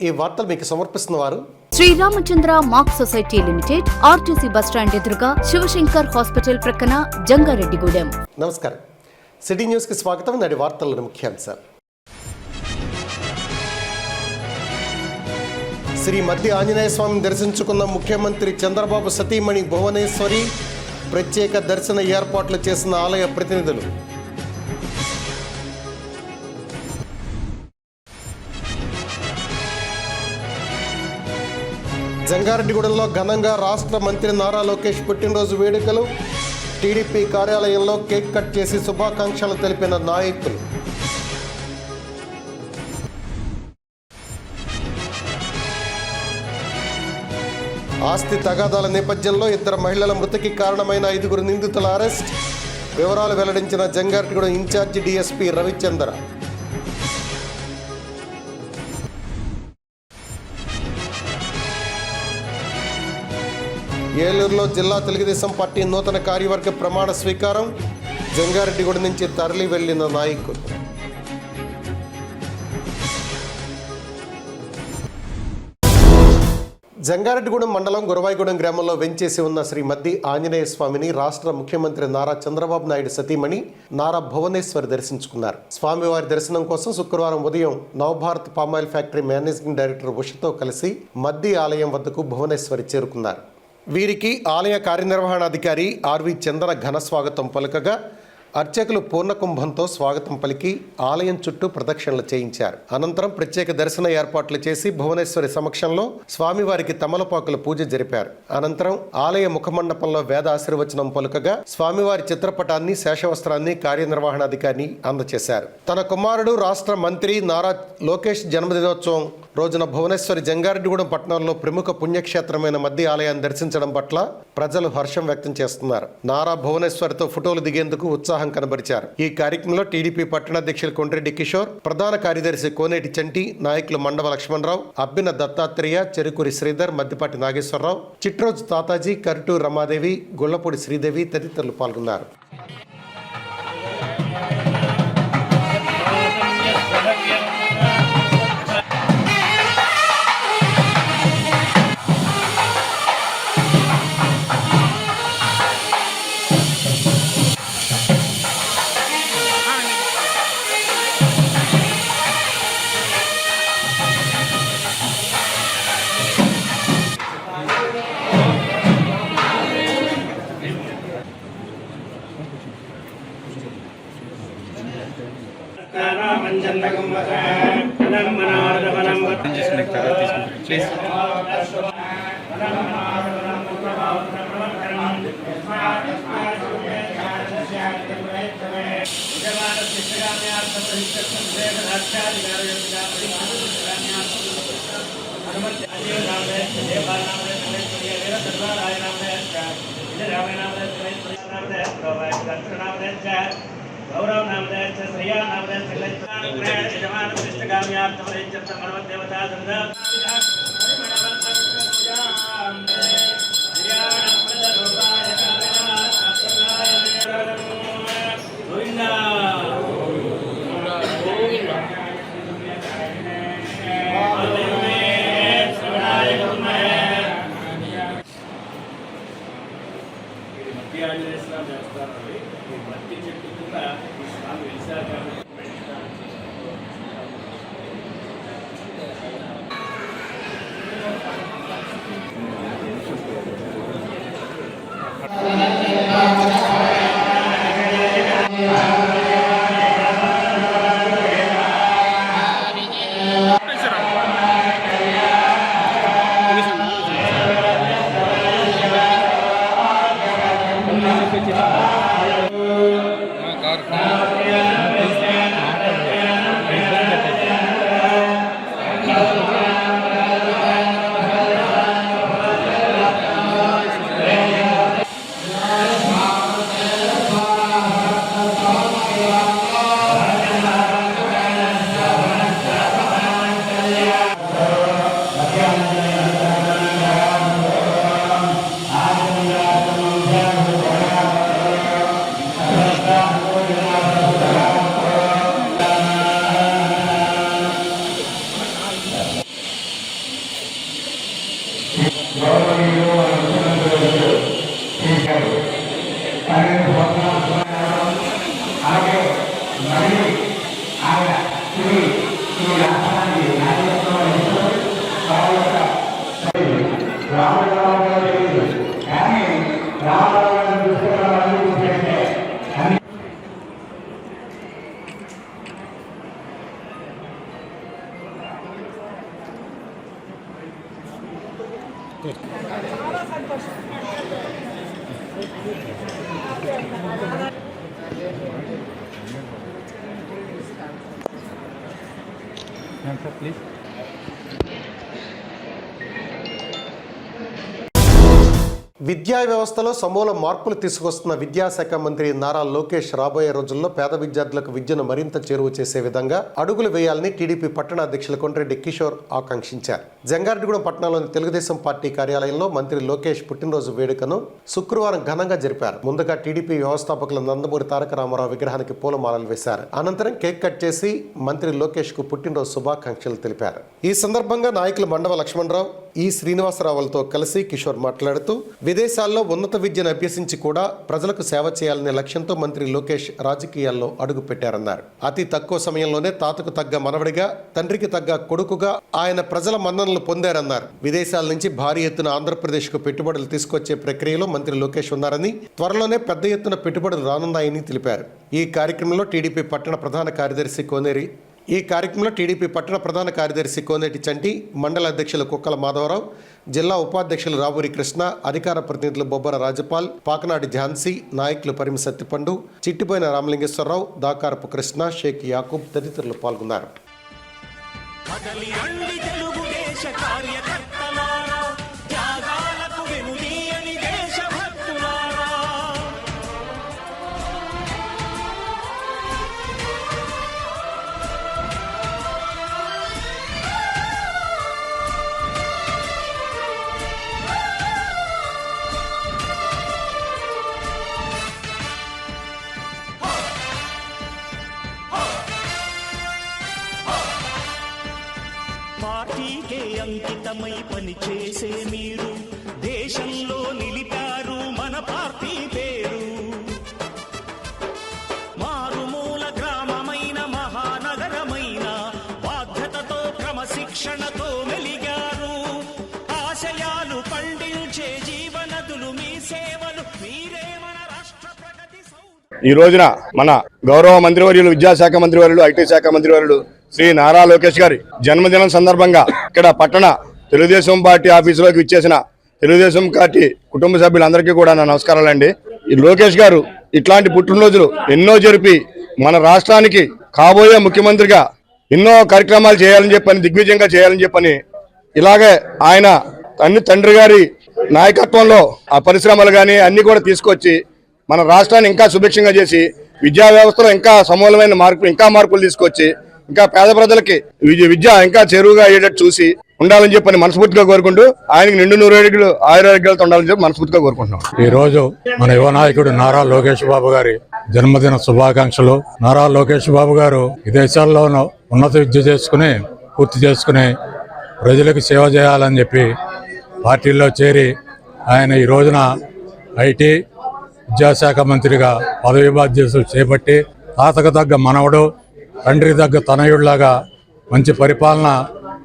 ఈ వార్తలు మీకు సమర్పిస్తున్నవారు Sriramachandra mark society limited, RTC bus stand ఎదురుగా, శివశంకర్ హాస్పిటల్ ప్రక్కన, జంగారెడ్డిగూడెం. నమస్కారం. సిటీ న్యూస్ కి స్వాగతం. నాటి వార్తల ముఖ్యాంశాలు. శ్రీ మద్ది ఆంజనేయ స్వామిని దర్శించుకున్న ముఖ్యమంత్రి చంద్రబాబు సతీమణి భువనేశ్వరి, ప్రత్యేక దర్శన ఏర్పాట్లు చేసిన ఆలయ ప్రతినిధులు. జంగారెడ్డిగూడెంలో ఘనంగా రాష్ట్ర మంత్రి నారా లోకేష్ పుట్టినరోజు వేడుకలు. టీడీపీ కార్యాలయంలో కేక్ కట్ చేసి శుభాకాంక్షలు తెలిపిన నాయకులు. ఆస్తి తగాదాల నేపథ్యంలో 2 మహిళల మృతికి కారణమైన 5 నిందితుల అరెస్ట్. వివరాలు వెల్లడించిన జంగారెడ్డిగూడెం ఇన్ఛార్జి డీఎస్పీ రవిచంద్ర. ఏలూరులో జిల్లా తెలుగుదేశం పార్టీ నూతన కార్యవర్గ ప్రమాణ స్వీకారం. జంగారెడ్డిగూడెం నుంచి తరలి వెళ్లిన నాయకులు. జంగారెడ్డిగూడెం మండలం గురవాయిగూడెం గ్రామంలో వెంచేసి ఉన్న శ్రీ మద్ది ఆంజనేయ స్వామిని రాష్ట్ర ముఖ్యమంత్రి నారా చంద్రబాబు నాయుడు సతీమణి నారా భువనేశ్వరి దర్శించుకున్నారు. స్వామివారి దర్శనం కోసం శుక్రవారం ఉదయం Navabharat palm oil factory managing director ఉషతో కలిసి మద్ది ఆలయం వద్దకు భువనేశ్వరి చేరుకున్నారు. వీరికి ఆలయ కార్యనిర్వహణాధికారి ఆర్వి చంద్ర ఘన స్వాగతం పలుకగా, అర్చకులు పూర్ణకుంభంతో స్వాగతం పలికి ఆలయం చుట్టూ ప్రదక్షిణలు చేయించారు. అనంతరం ప్రత్యేక దర్శన ఏర్పాట్లు చేసి భువనేశ్వరి సమక్షంలో స్వామివారికి తమలపాకుల పూజ జరిపారు. అనంతరం ఆలయ ముఖమండపంలో వేద ఆశీర్వచనం పలుకగా స్వామివారి చిత్రపటాన్ని, శేషవస్త్రాన్ని కార్యనిర్వహణాధికారి అందజేశారు. తన కుమారుడు రాష్ట్ర మంత్రి నారా లోకేష్ జన్మదినోత్సవం రోజున భువనేశ్వరి జంగారెడ్డిగూడెం పట్టణంలో ప్రముఖ పుణ్యక్షేత్రమైన మద్ది ఆలయాన్ని దర్శించడం పట్ల ప్రజలు హర్షం వ్యక్తం చేస్తున్నారు. నారా భువనేశ్వరితో ఫోటోలు దిగేందుకు ఉత్సాహం కనబరిచారు. ఈ కార్యక్రమంలో టీడీపీ పట్టణాధ్యక్షులు కొండ్రెడ్డి కిషోర్, ప్రధాన కార్యదర్శి కోనేటి చంటి, నాయకులు మండవ లక్ష్మణరావు, అబ్బిన దత్తాత్రేయ, చెరుకూరి శ్రీధర్, మద్దిపాటి నాగేశ్వరరావు, చిట్రోజు తాతాజీ, కరుటూరు రమాదేవి, గుళ్లపూడి శ్రీదేవి తదితరులు పాల్గొన్నారు. गौरव नामदेव श्रेया नामदेव सगले जमान कृष्णगाम्यार्थम रेचर्तम मनवत देवता दंदा Please. విద్యా వ్యవస్థలో సమూల మార్పులు తీసుకొస్తున్న విద్యాశాఖ మంత్రి నారా లోకేష్ రాబోయే రోజుల్లో పేద విద్యార్థులకు విద్యను మరింత చేరువ చేసే విధంగా అడుగులు వేయాలని టీడీపీ పట్టణ అధ్యక్షులు కొండ్రెడ్డి కిషోర్ ఆకాంక్షించారు. జంగారెడ్డిగూడెం పట్టణంలోని తెలుగుదేశం పార్టీ కార్యాలయంలో మంత్రి లోకేష్ పుట్టినరోజు వేడుకను శుక్రవారం ఘనంగా జరిపారు. ముందుగా టీడీపీ వ్యవస్థాపకులు నందమూరి తారక రామారావు విగ్రహానికి పూలమాలలు వేశారు. అనంతరం కేక్ కట్ చేసి మంత్రి లోకేష్ కు పుట్టినరోజు శుభాకాంక్షలు తెలిపారు. ఈ సందర్భంగా నాయకులు మండవ లక్ష్మణరావు, ఈ శ్రీనివాసరావులతో కలిసి కిషోర్ మాట్లాడుతూ విదేశాల్లో ఉన్నత విద్యను అభ్యసించి కూడా ప్రజలకు సేవ చేయాలనే లక్ష్యంతో మంత్రి లోకేష్ రాజకీయాల్లో అడుగు పెట్టారన్నారు. అతి తక్కువ సమయంలోనే తాతకు తగ్గ మనవడిగా, తండ్రికి తగ్గ కొడుకుగా ఆయన ప్రజల మన్ననలు పొందారన్నారు. విదేశాల నుంచి భారీ ఎత్తున ఆంధ్రప్రదేశ్కు పెట్టుబడులు తీసుకొచ్చే ప్రక్రియలో మంత్రి లోకేష్ ఉన్నారని, త్వరలోనే పెద్ద ఎత్తున పెట్టుబడులు రానున్నాయని తెలిపారు. ఈ కార్యక్రమంలో టీడీపీ పట్టణ ప్రధాన కార్యదర్శి కోనేటి చంటి, మండల అధ్యక్షులు కుక్కల మాధవరావు, జిల్లా ఉపాధ్యక్షులు రావూరి కృష్ణ, అధికార ప్రతినిధులు బొబ్బర రాజపాల్, పాకనాడి ఝాన్సీ, నాయకులు పరిమి సత్తిపండు, చిట్టిపోయిన రామలింగేశ్వరరావు, దాకారపు కృష్ణ, షేక్ యాకూబ్ తదితరులు పాల్గొన్నారు. పార్టీకే అంకితమై పనిచేసే మీరు దేశంలో నిలిపారు మన పార్టీ పేరు. మారుమూల గ్రామమైన మహానగరమైన బాధ్యతతో క్రమశిక్షణతో మెలిగారు. ఆశయాలు పండించే జీవనదులు మీ సేవలు, మీరే మన రాష్ట్ర ప్రగతి. ఈ రోజున మన గౌరవ మంత్రివర్యులు, విద్యాశాఖ మంత్రివర్యులు, ఐటీ శాఖ మంత్రివర్యులు శ్రీ నారా లోకేష్ గారి జన్మదినం సందర్భంగా ఇక్కడ పట్టణ తెలుగుదేశం పార్టీ ఆఫీసులోకి విచ్చేసిన తెలుగుదేశం పార్టీ కుటుంబ సభ్యులందరికీ కూడా నా నమస్కారాలండి. ఈ లోకేష్ గారు ఇట్లాంటి పుట్టినరోజులు ఎన్నో జరిపి మన రాష్ట్రానికి కాబోయే ముఖ్యమంత్రిగా ఎన్నో కార్యక్రమాలు చేయాలని చెప్పని, దిగ్విజయంగా చేయాలని చెప్పని, ఇలాగే ఆయన తండ్రి గారి నాయకత్వంలో ఆ పరిశ్రమలు కానీ అన్ని కూడా తీసుకొచ్చి మన రాష్ట్రాన్ని ఇంకా సుభిక్షంగా చేసి, విద్యా వ్యవస్థలో ఇంకా సమూలమైన మార్పులు తీసుకొచ్చి, ఇంకా పేద ప్రజలకి విద్య ఇంకా చెరువుగా అయ్యేటట్టు చూసి ఉండాలని చెప్పని మనస్ఫూర్తిగా కోరుకుంటూ, ఆయనకి నిండు 100 ఆయురారోగ్యాలతో ఉండాలని చెప్పి మనస్ఫూర్తిగా కోరుకుంటున్నాం. ఈ రోజు మన యువ నాయకుడు నారా లోకేష్ బాబు గారి జన్మదిన శుభాకాంక్షలు. నారా లోకేష్ బాబు గారు విదేశాల్లోనూ ఉన్నత విద్య పూర్తి చేసుకుని ప్రజలకు సేవ చేయాలని చెప్పి పార్టీల్లో చేరి ఆయన ఈ రోజున ఐటీ విద్యాశాఖ మంత్రిగా పదవి బాధ్యతలు చేపట్టి తాతకు తగ్గ మనవడు, తండ్రికి తగ్గ తనయుడిలాగా మంచి పరిపాలన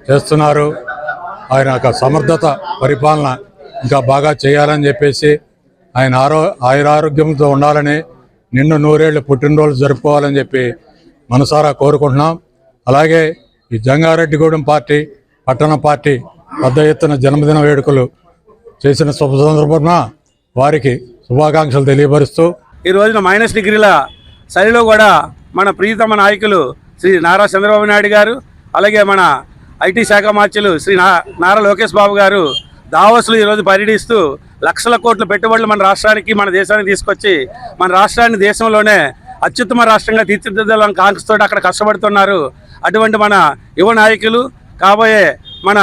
చేస్తున్నారు. ఆయన యొక్క సమర్థత పరిపాలన ఇంకా బాగా చేయాలని చెప్పేసి, ఆయన ఆయురారోగ్యంతో ఉండాలని, నిండు 100 పుట్టినరోజు జరుపుకోవాలని చెప్పి మనసారా కోరుకుంటున్నాం. అలాగే ఈ జంగారెడ్డిగూడెం పార్టీ పట్టణ పార్టీ పెద్ద ఎత్తున జన్మదిన వేడుకలు చేసిన శుభ సందర్భంగా వారికి శుభాకాంక్షలు తెలియపరుస్తూ, ఈ రోజున మైనస్ డిగ్రీల శైలిలో కూడా మన ప్రియతమ నాయకులు శ్రీ నారా చంద్రబాబు నాయుడు గారు, అలాగే మన ఐటీ శాఖ మార్చులు శ్రీ నారా లోకేష్ బాబు గారు దావోస్లో ఈరోజు పర్యటిస్తూ లక్షల కోట్ల పెట్టుబడులు మన రాష్ట్రానికి, మన దేశానికి తీసుకొచ్చి మన రాష్ట్రాన్ని దేశంలోనే అత్యుత్తమ రాష్ట్రంగా తీర్చిదిద్దాలని కాంక్షతో అక్కడ కష్టపడుతున్నారు. అటువంటి మన యువ నాయకులు, కాబోయే మన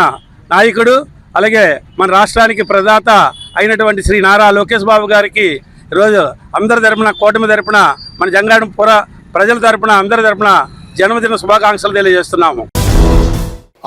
నాయకుడు, అలాగే మన రాష్ట్రానికి ప్రదాత అయినటువంటి శ్రీ నారా లోకేష్ బాబు గారికి ఈరోజు అందరి తరపున, కూటమి తరపున, మన జంగారెడ్డి పుర ప్రజల తరపున, అందరి తరపున జన్మదిన శుభాకాంక్షలు తెలియజేస్తున్నాము.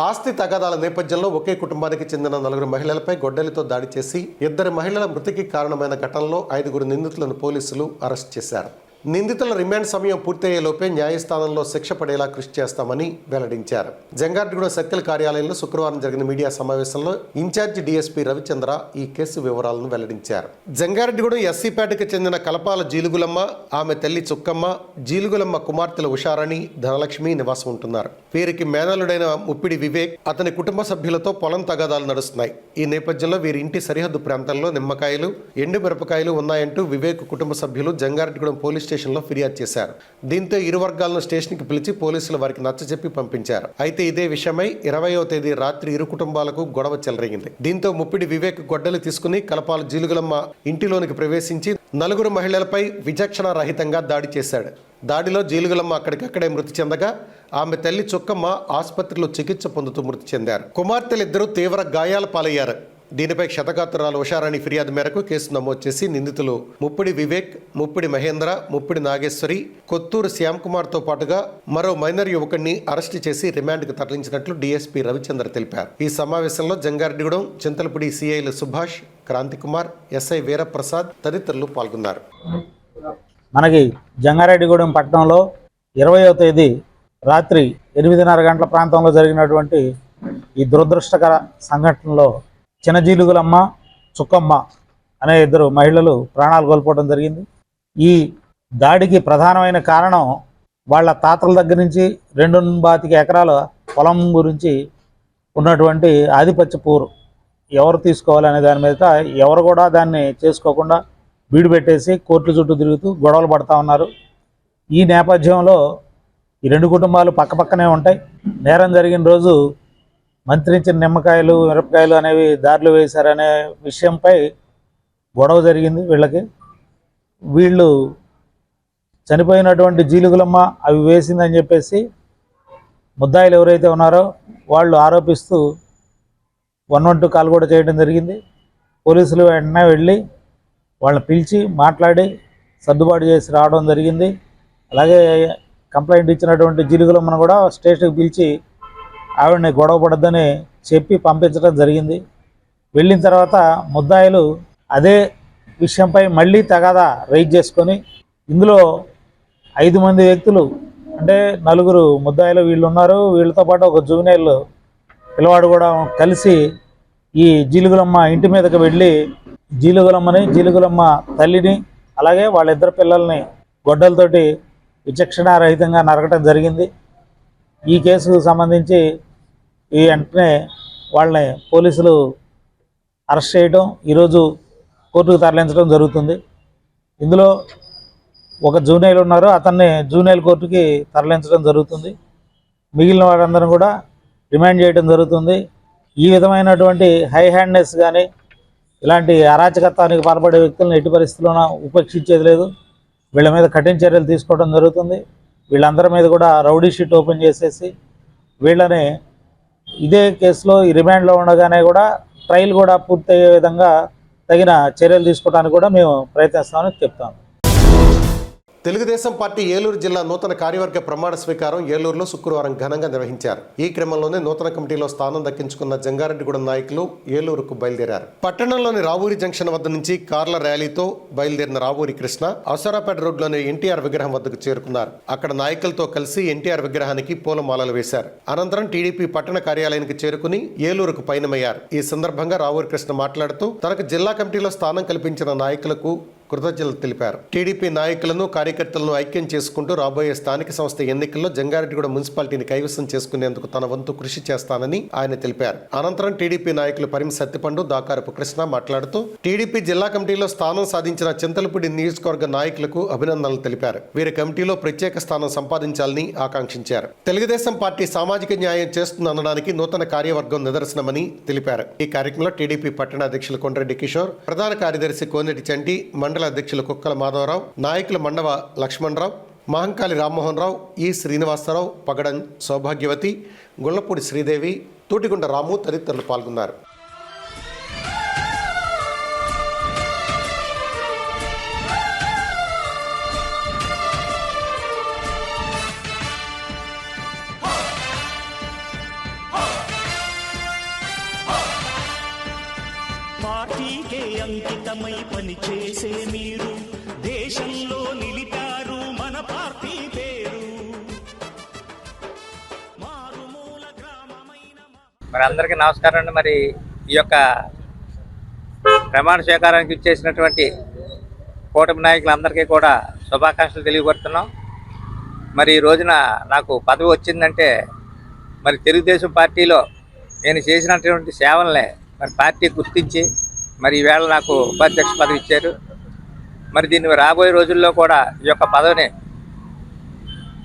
ఆస్తి తగాదాల నేపథ్యంలో ఒకే కుటుంబానికి చెందిన 4 మహిళలపై గొడ్డలితో దాడి చేసి 2 మహిళల మృతికి కారణమైన ఘటనలో 5 నిందితులను పోలీసులు అరెస్ట్ చేశారు. నిందితుల రిమాండ్ సమయం పూర్తయ్యేలోపే న్యాయస్థానంలో శిక్ష పడేలా కృషి చేస్తామని వెల్లడించారు. జంగారెడ్డిగూడెం సర్కిల్ కార్యాలయంలో శుక్రవారం జరిగిన మీడియా సమావేశంలో ఇన్ఛార్జి డీఎస్పీ రవిచంద్ర ఈ కేసు వివరాలను వెల్లడించారు. జంగారెడ్డిగూడెం ఎస్సీపేటకు చెందిన కలపాల జీలుగులమ్మ, ఆమె తల్లి చుక్కమ్మ, జీలుగులమ్మ కుమార్తెల ఉషారాణి, ధనలక్ష్మి నివాసం ఉంటున్నారు. వీరికి మేనలుడైన ముప్పిడి వివేక్, అతని కుటుంబ సభ్యులతో పొలం తగాదాలు నడుస్తున్నాయి. ఈ నేపథ్యంలో వీరి ఇంటి సరిహద్దు ప్రాంతంలో నిమ్మకాయలు, ఎండు మిరపకాయలు ఉన్నాయంటూ వివేక్ కుటుంబ సభ్యులు జంగారెడ్డిగూడెం పోలీస్ స్టేషన్లో ఫిర్యాదు చేశారు. దీంతో ఇరు వర్గాలను స్టేషన్కి పిలిచి పోలీసులు వారికి నచ్చజెప్పి పంపించారు. అయితే ఇదే విషయమై 20వ తేదీ రాత్రి ఇరు కుటుంబాలకు గొడవ చెలరేగింది. దీంతో ముప్పిడి వివేక్ గొడ్డలు తీసుకుని కలపాల జీలుగులమ్మ ఇంటిలోనికి ప్రవేశించి 4 మహిళలపై విచక్షణ రహితంగా దాడి చేశాడు. దాడిలో జీలుగులమ్మ అక్కడికక్కడే మృతి చెందగా ఆమె తల్లి చుక్కమ్మ ఆసుపత్రిలో చికిత్స పొందుతూ మృతి చెందారు. కుమార్తెలిద్దరూ తీవ్ర గాయాల పాలయ్యారు. దీనిపై క్షతగాత్రురాలు ఉషారాణి ఫిర్యాదు మేరకు కేసు నమోదు చేసి నిందితులు ముప్పిడి వివేక్, ముప్పిడి మహేంద్ర, ముప్పిడి నాగేశ్వరి, కొత్తూరు శ్యామ్కుమార్తో పాటుగా మరో మైనర్ యువకుడిని అరెస్టు చేసి రిమాండ్కు తరలించినట్లు డీఎస్పీ రవిచంద్ర తెలిపారు. ఈ సమావేశంలో జంగారెడ్డిగూడెం చింతలపూడి సిఐలు సుభాష్, క్రాంతికుమార్, ఎస్ఐ వీరప్రసాద్ తదితరులు పాల్గొన్నారు. మనకి జంగారెడ్డిగూడెం పట్టణంలో 20వ తేదీ రాత్రి 8:30 గంటల ప్రాంతంలో జరిగినటువంటి ఈ దురదృష్టకర సంఘటనలో చిన్నజీలుగులమ్మ, చుక్కమ్మ అనే 2 మహిళలు ప్రాణాలు కోల్పోవడం జరిగింది. ఈ దాడికి ప్రధానమైన కారణం వాళ్ళ తాతల దగ్గర నుంచి 2 ఎకరాల పొలం గురించి ఉన్నటువంటి ఆధిపత్య పూరు ఎవరు తీసుకోవాలనే దాని మీద ఎవరు కూడా దాన్ని చేసుకోకుండా బీడు పెట్టేసి కోర్టు చుట్టూ తిరుగుతూ గొడవలు పడతా ఉన్నారు. ఈ నేపథ్యంలో ఈ 2 కుటుంబాలు పక్కపక్కనే ఉంటాయి. నేరం జరిగిన రోజు మంత్రించిన నిమ్మకాయలు, మిరపకాయలు అనేవి దారిలో వేశారనే విషయంపై గొడవ జరిగింది. వీళ్ళు చనిపోయినటువంటి జీలుగులమ్మ అవి వేసిందని చెప్పేసి ముద్దాయిలు ఎవరైతే ఉన్నారో వాళ్ళు ఆరోపిస్తూ 112 కాల్ కూడా చేయడం జరిగింది. పోలీసులు వెంటనే వెళ్ళి వాళ్ళని పిలిచి మాట్లాడి సర్దుబాటు చేసి రావడం జరిగింది. అలాగే కంప్లైంట్ ఇచ్చినటువంటి జీలుగులమ్మను కూడా స్టేషన్కి పిలిచి ఆవిడని గొడవ పడద్దని చెప్పి పంపించడం జరిగింది. వెళ్ళిన తర్వాత ముద్దాయిలు అదే విషయంపై మళ్ళీ తగాదా రైజ్ చేసుకొని ఇందులో 5 మంది వ్యక్తులు అంటే 4 ముద్దాయిలు వీళ్ళు ఉన్నారు. వీళ్ళతో పాటు ఒక జూనియర్ పిల్లవాడు కూడా కలిసి ఈ జీలుగులమ్మ ఇంటి మీదకి వెళ్ళి జీలుగులమ్మని, జీలుగులమ్మ తల్లిని, అలాగే వాళ్ళిద్దరు పిల్లల్ని గొడ్డలతోటి విచక్షణారహితంగా నరకటం జరిగింది. ఈ కేసుకు సంబంధించి ఈ వెంటనే వాళ్ళని పోలీసులు అరెస్ట్ చేయడం, ఈరోజు కోర్టుకు తరలించడం జరుగుతుంది. ఇందులో ఒక జూనియర్ ఉన్నారు, అతన్ని జూనియర్ కోర్టుకి తరలించడం జరుగుతుంది. మిగిలిన వారందరూ కూడా రిమాండ్ చేయడం జరుగుతుంది. ఈ విధమైనటువంటి హై హ్యాండ్నెస్ కానీ ఇలాంటి అరాచకత్వానికి పాల్పడే వ్యక్తులను ఎట్టి పరిస్థితుల్లోనూ ఉపేక్షించేది లేదు. వీళ్ళ మీద కఠిన చర్యలు తీసుకోవడం జరుగుతుంది. వీళ్ళందరి మీద కూడా రౌడీ షీట్ ఓపెన్ చేసేసి వీళ్ళని ఇదే కేసులో ఈ రిమాండ్లో ఉండగానే కూడా ట్రయల్ కూడా పూర్తయ్యే విధంగా తగిన చర్యలు తీసుకోవడానికి కూడా మేము ప్రయత్నిస్తామని చెప్తాము. తెలుగుదేశం పార్టీ ఏలూరు జిల్లా నూతన కార్యవర్గ ప్రమాణ స్వీకారం ఏలూరులో శుక్రవారం ఘనంగా నిర్వహించారు. ఈ క్రమంలోనే నూతన కమిటీలో స్థానం దక్కించుకున్న జంగారెడ్డిగూడెం నాయకులు ఏలూరుకు బయలుదేరారు. పట్టణంలోని రావూరి జంక్షన్ వద్ద నుంచి కార్ల ర్యాలీతో బయలుదేరిన రావూరి కృష్ణ అవసరాపేట రోడ్లోని ఎన్టీఆర్ విగ్రహం వద్దకు చేరుకున్నారు. అక్కడ నాయకులతో కలిసి ఎన్టీఆర్ విగ్రహానికి పూలమాలలు వేశారు. అనంతరం టీడీపీ పట్టణ కార్యాలయానికి చేరుకుని ఏలూరుకు పయనమయ్యారు. ఈ సందర్భంగా రావూరి కృష్ణ మాట్లాడుతూ తనకు జిల్లా కమిటీలో స్థానం కల్పించిన నాయకులకు కృతజ్ఞతలు తెలిపారు. టీడీపీ నాయకులను, కార్యకర్తలను ఐక్యం చేసుకుంటూ రాబోయే స్థానిక సంస్థ ఎన్నికల్లో జంగారెడ్డిగూడెం మున్సిపాలిటీని కైవసం చేసుకునేందుకు తన వంతు కృషి చేస్తానని ఆయన తెలిపారు. అనంతరం టీడీపీ నాయకులు పరిమి సత్తిపండు, దాకారపు కృష్ణ మాట్లాడుతూ టీడీపీ జిల్లా కమిటీలో స్థానం సాధించిన చింతలపూడి నియోజకవర్గ నాయకులకు అభినందనలు తెలిపారు. వీరి కమిటీలో ప్రత్యేక స్థానం సంపాదించాలని ఆకాంక్షించారు. తెలుగుదేశం పార్టీ సామాజిక న్యాయం చేస్తుందనడానికి నూతన కార్యవర్గం నిదర్శనమని తెలిపారు. ఈ కార్యక్రమంలో టీడీపీ పట్టణ అధ్యక్షులు కొండ్రెడ్డి కిషోర్, ప్రధాన కార్యదర్శి కోనేటి చంటి, మండల అధ్యక్షులు కుక్కల మాధవరావు, నాయకులు మండవ లక్ష్మణరావు, మహంకాళి రామ్మోహన్ రావు, ఈ శ్రీనివాసరావు, పగడం సౌభాగ్యవతి, గుళ్లపూడి శ్రీదేవి, తూటిగుండ రాము తదితరులు పాల్గొన్నారు. పార్టీకే అంకితమై పనిచేసే మీరు దేశంలో నిలిపారు మరి అందరికీ నమస్కారం అండి. మరి ఈ యొక్క ప్రమాణ స్వీకారానికి ఇచ్చేసినటువంటి కూటమి నాయకులందరికీ కూడా శుభాకాంక్షలు తెలియపడుతున్నాం. మరి ఈ రోజున నాకు పదవి వచ్చిందంటే మరి తెలుగుదేశం పార్టీలో నేను చేసినటువంటి సేవలనే మరి పార్టీ గుర్తించి మరి ఈవేళ నాకు ఉపాధ్యక్ష పదవి ఇచ్చారు. మరి దీన్ని రాబోయే రోజుల్లో కూడా ఈ యొక్క పదవిని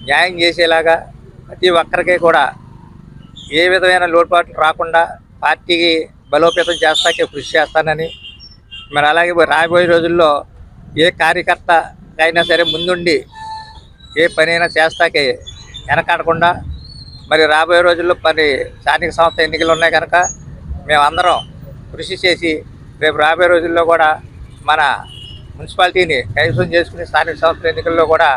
న్యాయం చేసేలాగా ప్రతి ఒక్కరికి కూడా ఏ విధమైన లోటుపాట్లు రాకుండా పార్టీకి బలోపేతం చేస్తాకే కృషి చేస్తానని, మరి అలాగే రాబోయే రోజుల్లో ఏ కార్యకర్త అయినా సరే ముందుండి ఏ పనైనా చేస్తాకే వెనకాడకుండా మరి రాబోయే రోజుల్లో మరి స్థానిక సంస్థ ఎన్నికలు ఉన్నాయి కనుక మేమందరం కృషి చేసి రేపు రాబోయే రోజుల్లో కూడా మన మున్సిపాలిటీని కైవసం చేసుకునే స్థానిక సంస్థల ఎన్నికల్లో కూడా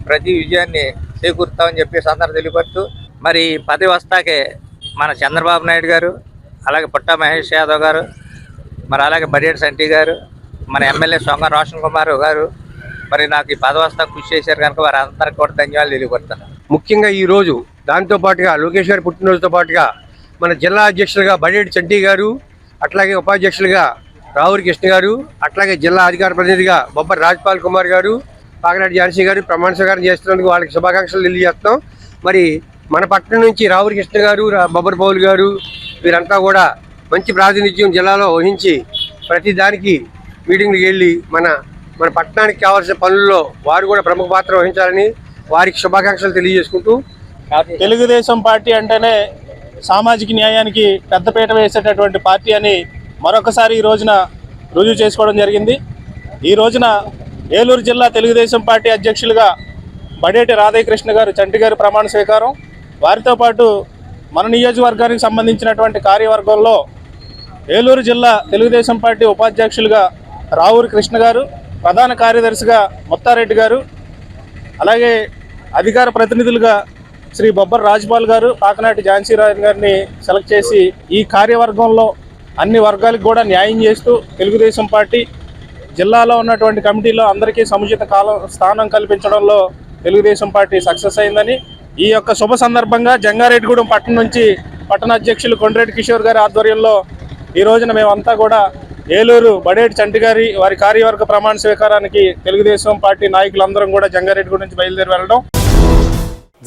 ప్రతి విజయాన్ని చేకూరుతామని చెప్పేసి అందరూ తెలియపరుస్తూ, మరి పదవి వస్తాకే మన చంద్రబాబు నాయుడు గారు, అలాగే పుట్టా మహేష్ యాదవ్ గారు, మరి అలాగే బడేటి సంటి గారు, మన ఎమ్మెల్యే సొంగ రోషన్ కుమార్ గారు మరి నాకు ఈ పదవి వస్తా కృషి చేశారు కనుక వారి అందరికీ కూడా ధన్యవాదాలు తెలియపరుతున్నాను. ముఖ్యంగా ఈరోజు దాంతో పాటుగా లోకేష్ గారి పుట్టినరోజుతో పాటుగా మన జిల్లా అధ్యక్షులుగా బడేటి చంటి గారు, అట్లాగే ఉపాధ్యక్షులుగా రావురి కృష్ణ గారు, అట్లాగే జిల్లా అధికార ప్రతినిధిగా బొబ్బర్ రాజ్పాల్ కుమార్ గారు, పాకనాటి ఝాన్సీ గారు ప్రమాణ స్వీకారం చేస్తున్నందుకు వాళ్ళకి శుభాకాంక్షలు తెలియజేస్తాం. మరి మన పట్టణం నుంచి రావురి కృష్ణ గారు, బొబ్బర్ పౌల్ గారు వీరంతా కూడా మంచి ప్రాతినిధ్యం జిల్లాలో వహించి ప్రతి దానికి మీటింగ్కి వెళ్ళి మన పట్టణానికి కావాల్సిన పనుల్లో వారు కూడా ప్రముఖ పాత్ర వహించాలని వారికి శుభాకాంక్షలు తెలియజేసుకుంటూ, తెలుగుదేశం పార్టీ అంటేనే సామాజిక న్యాయానికి పెద్దపీట వేసేటటువంటి పార్టీ అని మరొకసారి ఈ రోజున రుజువు చేసుకోవడం జరిగింది. ఈ రోజున ఏలూరు జిల్లా తెలుగుదేశం పార్టీ అధ్యక్షులుగా బడేటి రాధాకృష్ణ గారు, చంటి గారు ప్రమాణ స్వీకారం. వారితో పాటు మన నియోజకవర్గానికి సంబంధించినటువంటి కార్యవర్గంలో ఏలూరు జిల్లా తెలుగుదేశం పార్టీ ఉపాధ్యక్షులుగా రావురి కృష్ణ గారు, ప్రధాన కార్యదర్శిగా ముత్తారెడ్డి గారు, అలాగే అధికార ప్రతినిధులుగా శ్రీ బొబ్బర్ రాజ్పాల్ గారు, పాకనాటి ఝాన్సీ గారిని సెలెక్ట్ చేసి ఈ కార్యవర్గంలో అన్ని వర్గాలకు కూడా న్యాయం చేస్తూ తెలుగుదేశం పార్టీ జిల్లాలో ఉన్నటువంటి కమిటీలో అందరికీ సముచిత స్థానం కల్పించడంలో తెలుగుదేశం పార్టీ సక్సెస్ అయిందని, ఈ యొక్క శుభ సందర్భంగా జంగారెడ్డిగూడెం పట్టణం నుంచి పట్టణ అధ్యక్షులు కొండ్రెడ్డి కిషోర్ గారి ఆధ్వర్యంలో ఈ రోజున మేమంతా కూడా ఏలూరు బడేటి చంటి గారి వారి కార్యవర్గ ప్రమాణ స్వీకారానికి తెలుగుదేశం పార్టీ నాయకులందరం కూడా జంగారెడ్డిగూడెం నుంచి బయలుదేరి వెళ్ళడం.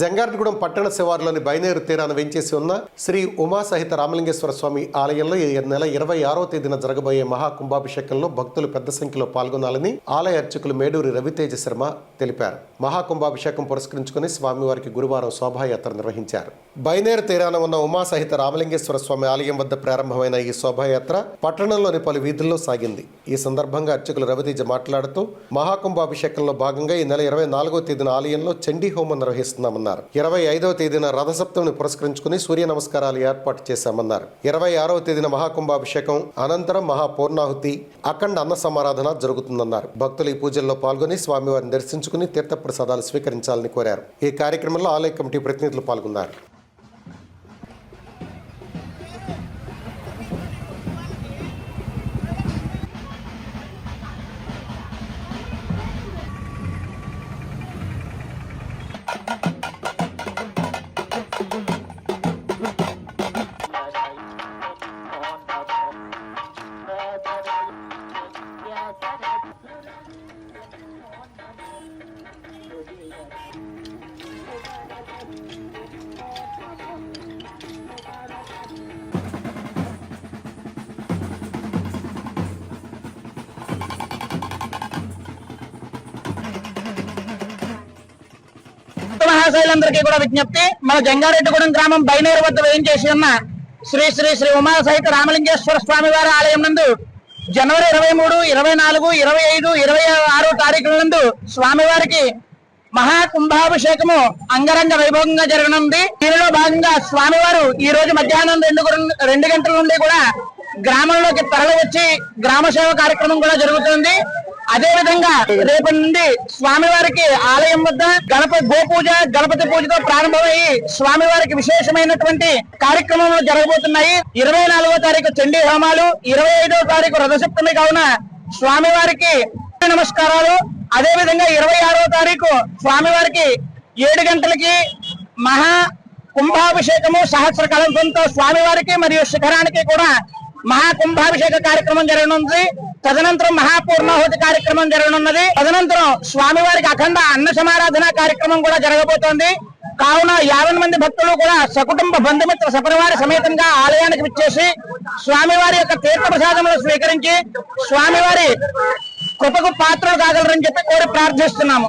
జంగారెడ్డిగూడెం పట్టణ శివారులోని బైనేరు తీరాన వెంచేసి ఉన్న శ్రీ ఉమా సహిత రామలింగేశ్వర స్వామి ఆలయంలో ఈ నెల 26వ తేదీన జరగబోయే మహాకుంభాభిషేకంలో భక్తులు పెద్ద సంఖ్యలో పాల్గొనాలని ఆలయ అర్చకులు మేడూరి రవితేజ శర్మ తెలిపారు. మహాకుంభాభిషేకం పురస్కరించుకుని స్వామివారికి గురువారం శోభాయాత్ర నిర్వహించారు. బైనేరు తీరాన ఉన్న ఉమా సహిత రామలింగేశ్వర స్వామి ఆలయం వద్ద ప్రారంభమైన ఈ శోభాయాత్ర పట్టణంలోని పలు వీధుల్లో సాగింది. ఈ సందర్భంగా అర్చకులు రవితేజ మాట్లాడుతూ మహాకుంభాభిషేకంలో భాగంగా ఈ నెల 24వ తేదీన ఆలయంలో చండీ హోమం నిర్వహిస్తున్నామన్నారు. 25వ తేదీన రథసప్తమిని పురస్కరించుకుని సూర్య నమస్కారాలు ఏర్పాటు చేశామన్నారు. 26వ తేదీన మహాకుంభాభిషేకం అనంతరం మహాపూర్ణాహుతి, అఖండ అన్న సమారాధన జరుగుతుందన్నారు. భక్తులు ఈ పూజల్లో పాల్గొని స్వామివారిని దర్శించుకుని తీర్థప్రసాదాలు స్వీకరించాలని కోరారు. ఈ కార్యక్రమంలో ఆలయ కమిటీ ప్రతినిధులు పాల్గొన్నారు. మహాశైలందరికీ కూడా విజ్ఞప్తి, మన జంగారెడ్డిగూడెం గ్రామం బైనేరు వద్ద వేయించేసి ఉన్న శ్రీ శ్రీ శ్రీ ఉమా సహిత రామలింగేశ్వర స్వామి వారి ఆలయం నందు జనవరి 23, 24, 25, 26 తారీఖుల నందు స్వామివారికి మహాకుంభాభిషేకము అంగరంగ వైభవంగా జరగనుంది. దీనిలో భాగంగా స్వామివారు ఈ రోజు మధ్యాహ్నం 2 గంటల నుండి కూడా గ్రామంలోకి తరలి వచ్చి గ్రామ సేవ కార్యక్రమం కూడా జరుగుతుంది. అదే విధంగా రేపటి నుండి స్వామివారికి ఆలయం వద్ద గణపతి పూజతో ప్రారంభమయ్యి స్వామివారికి విశేషమైనటువంటి కార్యక్రమాలు జరగబోతున్నాయి. 24వ తారీఖు చండీ హోమాలు, 25వ తారీఖు రథసప్తమి కావున స్వామివారికి నమస్కారాలు. అదే విధంగా 26వ తారీఖు స్వామివారికి 7 గంటలకి మహా కుంభాభిషేకము సహస్ర కలశంతో స్వామివారికి మరియు శిఖరానికి కూడా మహాకుంభాభిషేక కార్యక్రమం జరగనుంది. తదనంతరం మహాపూర్ణాహుతి కార్యక్రమం జరగనున్నది. తదనంతరం స్వామివారికి అఖండ అన్న సమారాధన కార్యక్రమం కూడా జరగబోతోంది. కావున 50 మంది భక్తులు కూడా సకుటుంబ బంధుమిత్ర సపరివార సమేతంగా ఆలయానికి విచ్చేసి స్వామివారి యొక్క తీర్థ ప్రసాదములు స్వీకరించి స్వామివారి కృపకు పాత్రలు కాగలరని చెప్పి కోరి ప్రార్థిస్తున్నాము.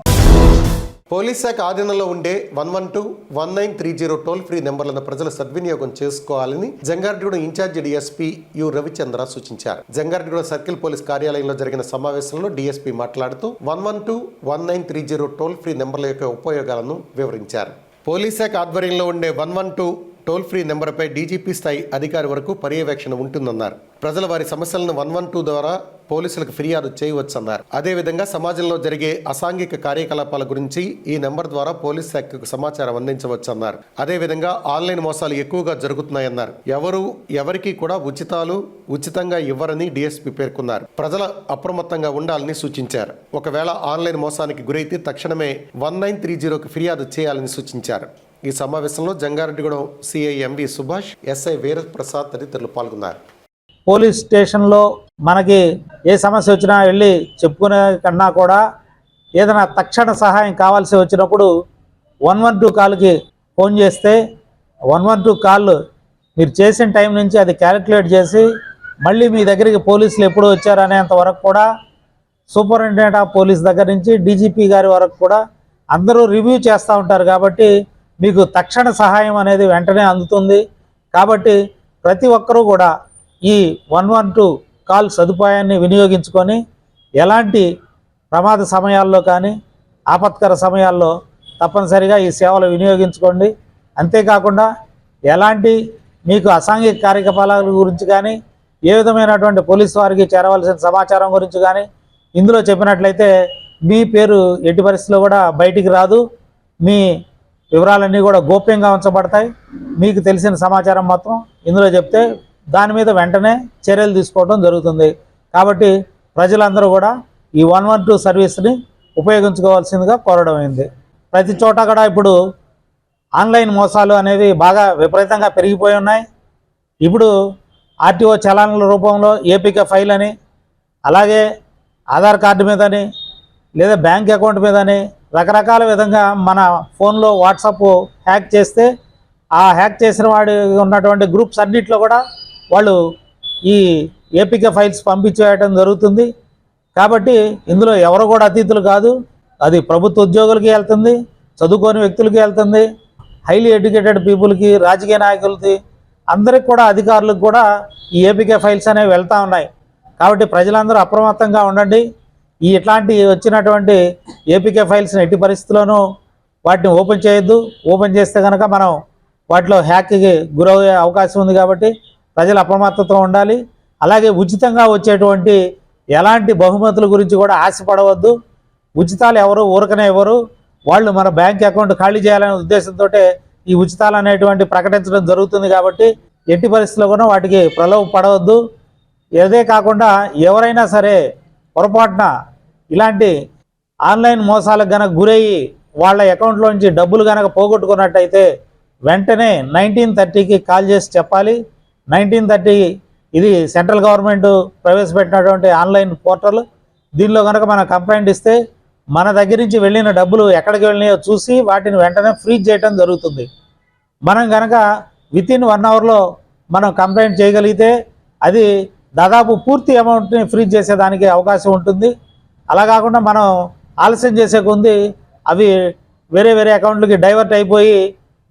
పోలీస్ శాఖ ఆధీనంలో ఉండే 112-1930 టోల్ ఫ్రీ నెంబర్లను ప్రజలు సద్వినియోగం చేసుకోవాలని Jangareddigudem incharge DSP U Ravichandra సూచించారు. జంగారెడ్డిగూడెం సర్కిల్ పోలీస్ కార్యాలయంలో జరిగిన సమావేశంలో డిఎస్పీ మాట్లాడుతూ 112-1930 టోల్ ఫ్రీ నెంబర్ల యొక్క ఉపయోగాలను వివరించారు. పోలీస్ శాఖ ఆధ్వర్యంలో ఉండే 112 టోల్ ఫ్రీ నెంబర్పై డీజీపీ స్థాయి అధికారి వరకు పర్యవేక్షణ ఉంటుందన్నారు. ప్రజలు వారి సమస్యలను 112 ద్వారా పోలీసులకు ఫిర్యాదు చేయవచ్చన్నారు. అదేవిధంగా సమాజంలో జరిగే అసాంఘిక కార్యకలాపాల గురించి ఈ నెంబర్ ద్వారా పోలీస్ శాఖకు సమాచారం అందించవచ్చన్నారు. అదేవిధంగా ఆన్లైన్ మోసాలు ఎక్కువగా జరుగుతున్నాయన్నారు. ఎవరికి కూడా ఉచితంగా ఇవ్వరని డీఎస్పీ పేర్కొన్నారు. ప్రజలు అప్రమత్తంగా ఉండాలని సూచించారు. ఒకవేళ ఆన్లైన్ మోసానికి గురైతే తక్షణమే 1930కి ఫిర్యాదు చేయాలని సూచించారు. ఈ సమావేశంలో Jangareddigudem CI MV Subhash, SI Veeraprasad తదితరులు పాల్గొన్నారు. పోలీస్ స్టేషన్లో మనకి ఏ సమస్య వచ్చినా వెళ్ళి చెప్పుకునే కన్నా కూడా ఏదైనా తక్షణ సహాయం కావాల్సి వచ్చినప్పుడు 112 కాల్కి ఫోన్ చేస్తే 112 కాల్ మీరు చేసిన టైం నుంచి అది క్యాలిక్యులేట్ చేసి మళ్ళీ మీ దగ్గరికి పోలీసులు ఎప్పుడు వచ్చారనేంత వరకు కూడా సూపరింటెండెంట్ ఆఫ్ పోలీస్ దగ్గర నుంచి డీజీపీ గారి వరకు కూడా అందరూ రివ్యూ చేస్తూ ఉంటారు. కాబట్టి మీకు తక్షణ సహాయం అనేది వెంటనే అందుతుంది. కాబట్టి ప్రతి ఒక్కరూ కూడా ఈ 112 కాల్ సదుపాయాన్ని వినియోగించుకొని ఎలాంటి ప్రమాద సమయాల్లో కానీ ఆపత్కర సమయాల్లో తప్పనిసరిగా ఈ సేవలు వినియోగించుకోండి. అంతేకాకుండా ఎలాంటి మీకు అసాంఘిక కార్యకలాపాల గురించి కానీ ఏ విధమైనటువంటి పోలీసు వారికి చేరవలసిన సమాచారం గురించి కానీ ఇందులో చెప్పినట్లయితే మీ పేరు ఎట్టి పరిస్థితుల్లో కూడా బయటికి రాదు. మీ వివరాలన్నీ కూడా గోప్యంగా ఉంచబడతాయి. మీకు తెలిసిన సమాచారం మొత్తం ఇందులో చెప్తే దాని మీద వెంటనే చర్యలు తీసుకోవడం జరుగుతుంది. కాబట్టి ప్రజలందరూ కూడా ఈ 112 సర్వీస్ని ఉపయోగించుకోవాల్సిందిగా కోరడం అయింది. ప్రతి చోట కూడా ఇప్పుడు ఆన్లైన్ మోసాలు అనేవి బాగా విపరీతంగా పెరిగిపోయి ఉన్నాయి. ఇప్పుడు ఆర్టీఓ చలాన్ల రూపంలో ఏపీకే ఫైల్ అని, అలాగే ఆధార్ కార్డు మీదని, లేదా బ్యాంక్ అకౌంట్ మీదని రకరకాల విధంగా మన ఫోన్లో వాట్సాప్ హ్యాక్ చేస్తే ఆ హ్యాక్ చేసిన వాడి ఉన్నటువంటి గ్రూప్స్ అన్నింటిలో కూడా వాళ్ళు ఈ ఏపీకే ఫైల్స్ పంపించేయడం జరుగుతుంది. కాబట్టి ఇందులో ఎవరు కూడా అతిథులు కాదు. అది ప్రభుత్వ ఉద్యోగులకి వెళ్తుంది, చదువుకోని వ్యక్తులకి వెళ్తుంది, హైలీ ఎడ్యుకేటెడ్ పీపుల్కి, రాజకీయ నాయకులకి, అందరికి కూడా అధికారులకు కూడా ఈ ఏపీకే ఫైల్స్ అనేవి వెళ్తూ ఉన్నాయి. కాబట్టి ప్రజలందరూ అప్రమత్తంగా ఉండండి. ఈ ఇట్లాంటి వచ్చినటువంటి ఏపీకే ఫైల్స్ని ఎట్టి పరిస్థితుల్లోనూ వాటిని ఓపెన్ చేయొద్దు. ఓపెన్ చేస్తే కనుక మనం వాటిలో హ్యాక్కి గురయ్యే అవకాశం ఉంది. కాబట్టి ప్రజలు అప్రమత్తతో ఉండాలి. అలాగే ఉచితంగా వచ్చేటువంటి ఎలాంటి బహుమతుల గురించి కూడా ఆశపడవద్దు. ఉచితాలు ఎవరు ఊరకనే ఎవరు, వాళ్ళు మన బ్యాంక్ అకౌంట్ ఖాళీ చేయాలనే ఉద్దేశంతో ఈ ఉచితాలు అనేటువంటి ప్రకటించడం జరుగుతుంది. కాబట్టి ఎట్టి పరిస్థితుల్లో కూడా వాటికి ప్రలోభ పడవద్దు. ఇదే కాకుండా ఎవరైనా సరే పొరపాటున ఇలాంటి ఆన్లైన్ మోసాలకు గనక గురయ్యి వాళ్ళ అకౌంట్లోంచి డబ్బులు గనక పోగొట్టుకున్నట్టయితే వెంటనే 1930కి కాల్ చేసి చెప్పాలి. 1930 ఇది సెంట్రల్ గవర్నమెంట్ ప్రవేశపెట్టినటువంటి ఆన్లైన్ పోర్టల్. దీనిలో కనుక మనం కంప్లైంట్ ఇస్తే మన దగ్గర నుంచి వెళ్ళిన డబ్బులు ఎక్కడికి వెళ్ళినాయో చూసి వాటిని వెంటనే ఫ్రీజ్ చేయడం జరుగుతుంది. మనం కనుక వితిన్ 1 అవర్లో మనం కంప్లైంట్ చేయగలిగితే అది దాదాపు పూర్తి అమౌంట్ని ఫ్రీజ్ చేసేదానికి అవకాశం ఉంటుంది. అలా కాకుండా మనం ఆలస్యం చేసే కొద్దీ అవి వేరే అకౌంట్లకి డైవర్ట్ అయిపోయి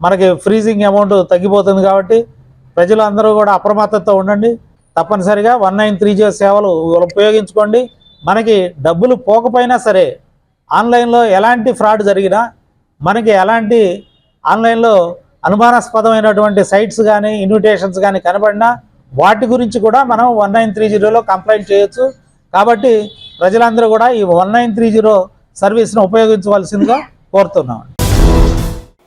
మనకి ఫ్రీజింగ్ అమౌంట్ తగ్గిపోతుంది. కాబట్టి ప్రజలు అందరూ కూడా అప్రమత్తతో ఉండండి. తప్పనిసరిగా 1930 సేవలు ఉపయోగించుకోండి. మనకి డబ్బులు పోకపోయినా సరే ఆన్లైన్లో ఎలాంటి ఫ్రాడ్ జరిగినా, మనకి ఎలాంటి ఆన్లైన్లో అనుమానాస్పదమైనటువంటి సైట్స్ కానీ ఇన్విటేషన్స్ కానీ కనబడినా వాటి గురించి కూడా మనం 1930లో కంప్లైంట్ చేయొచ్చు. కాబట్టి ప్రజలందరూ కూడా ఈ 1930 సర్వీస్ను ఉపయోగించవలసిందిగా కోరుతున్నాం.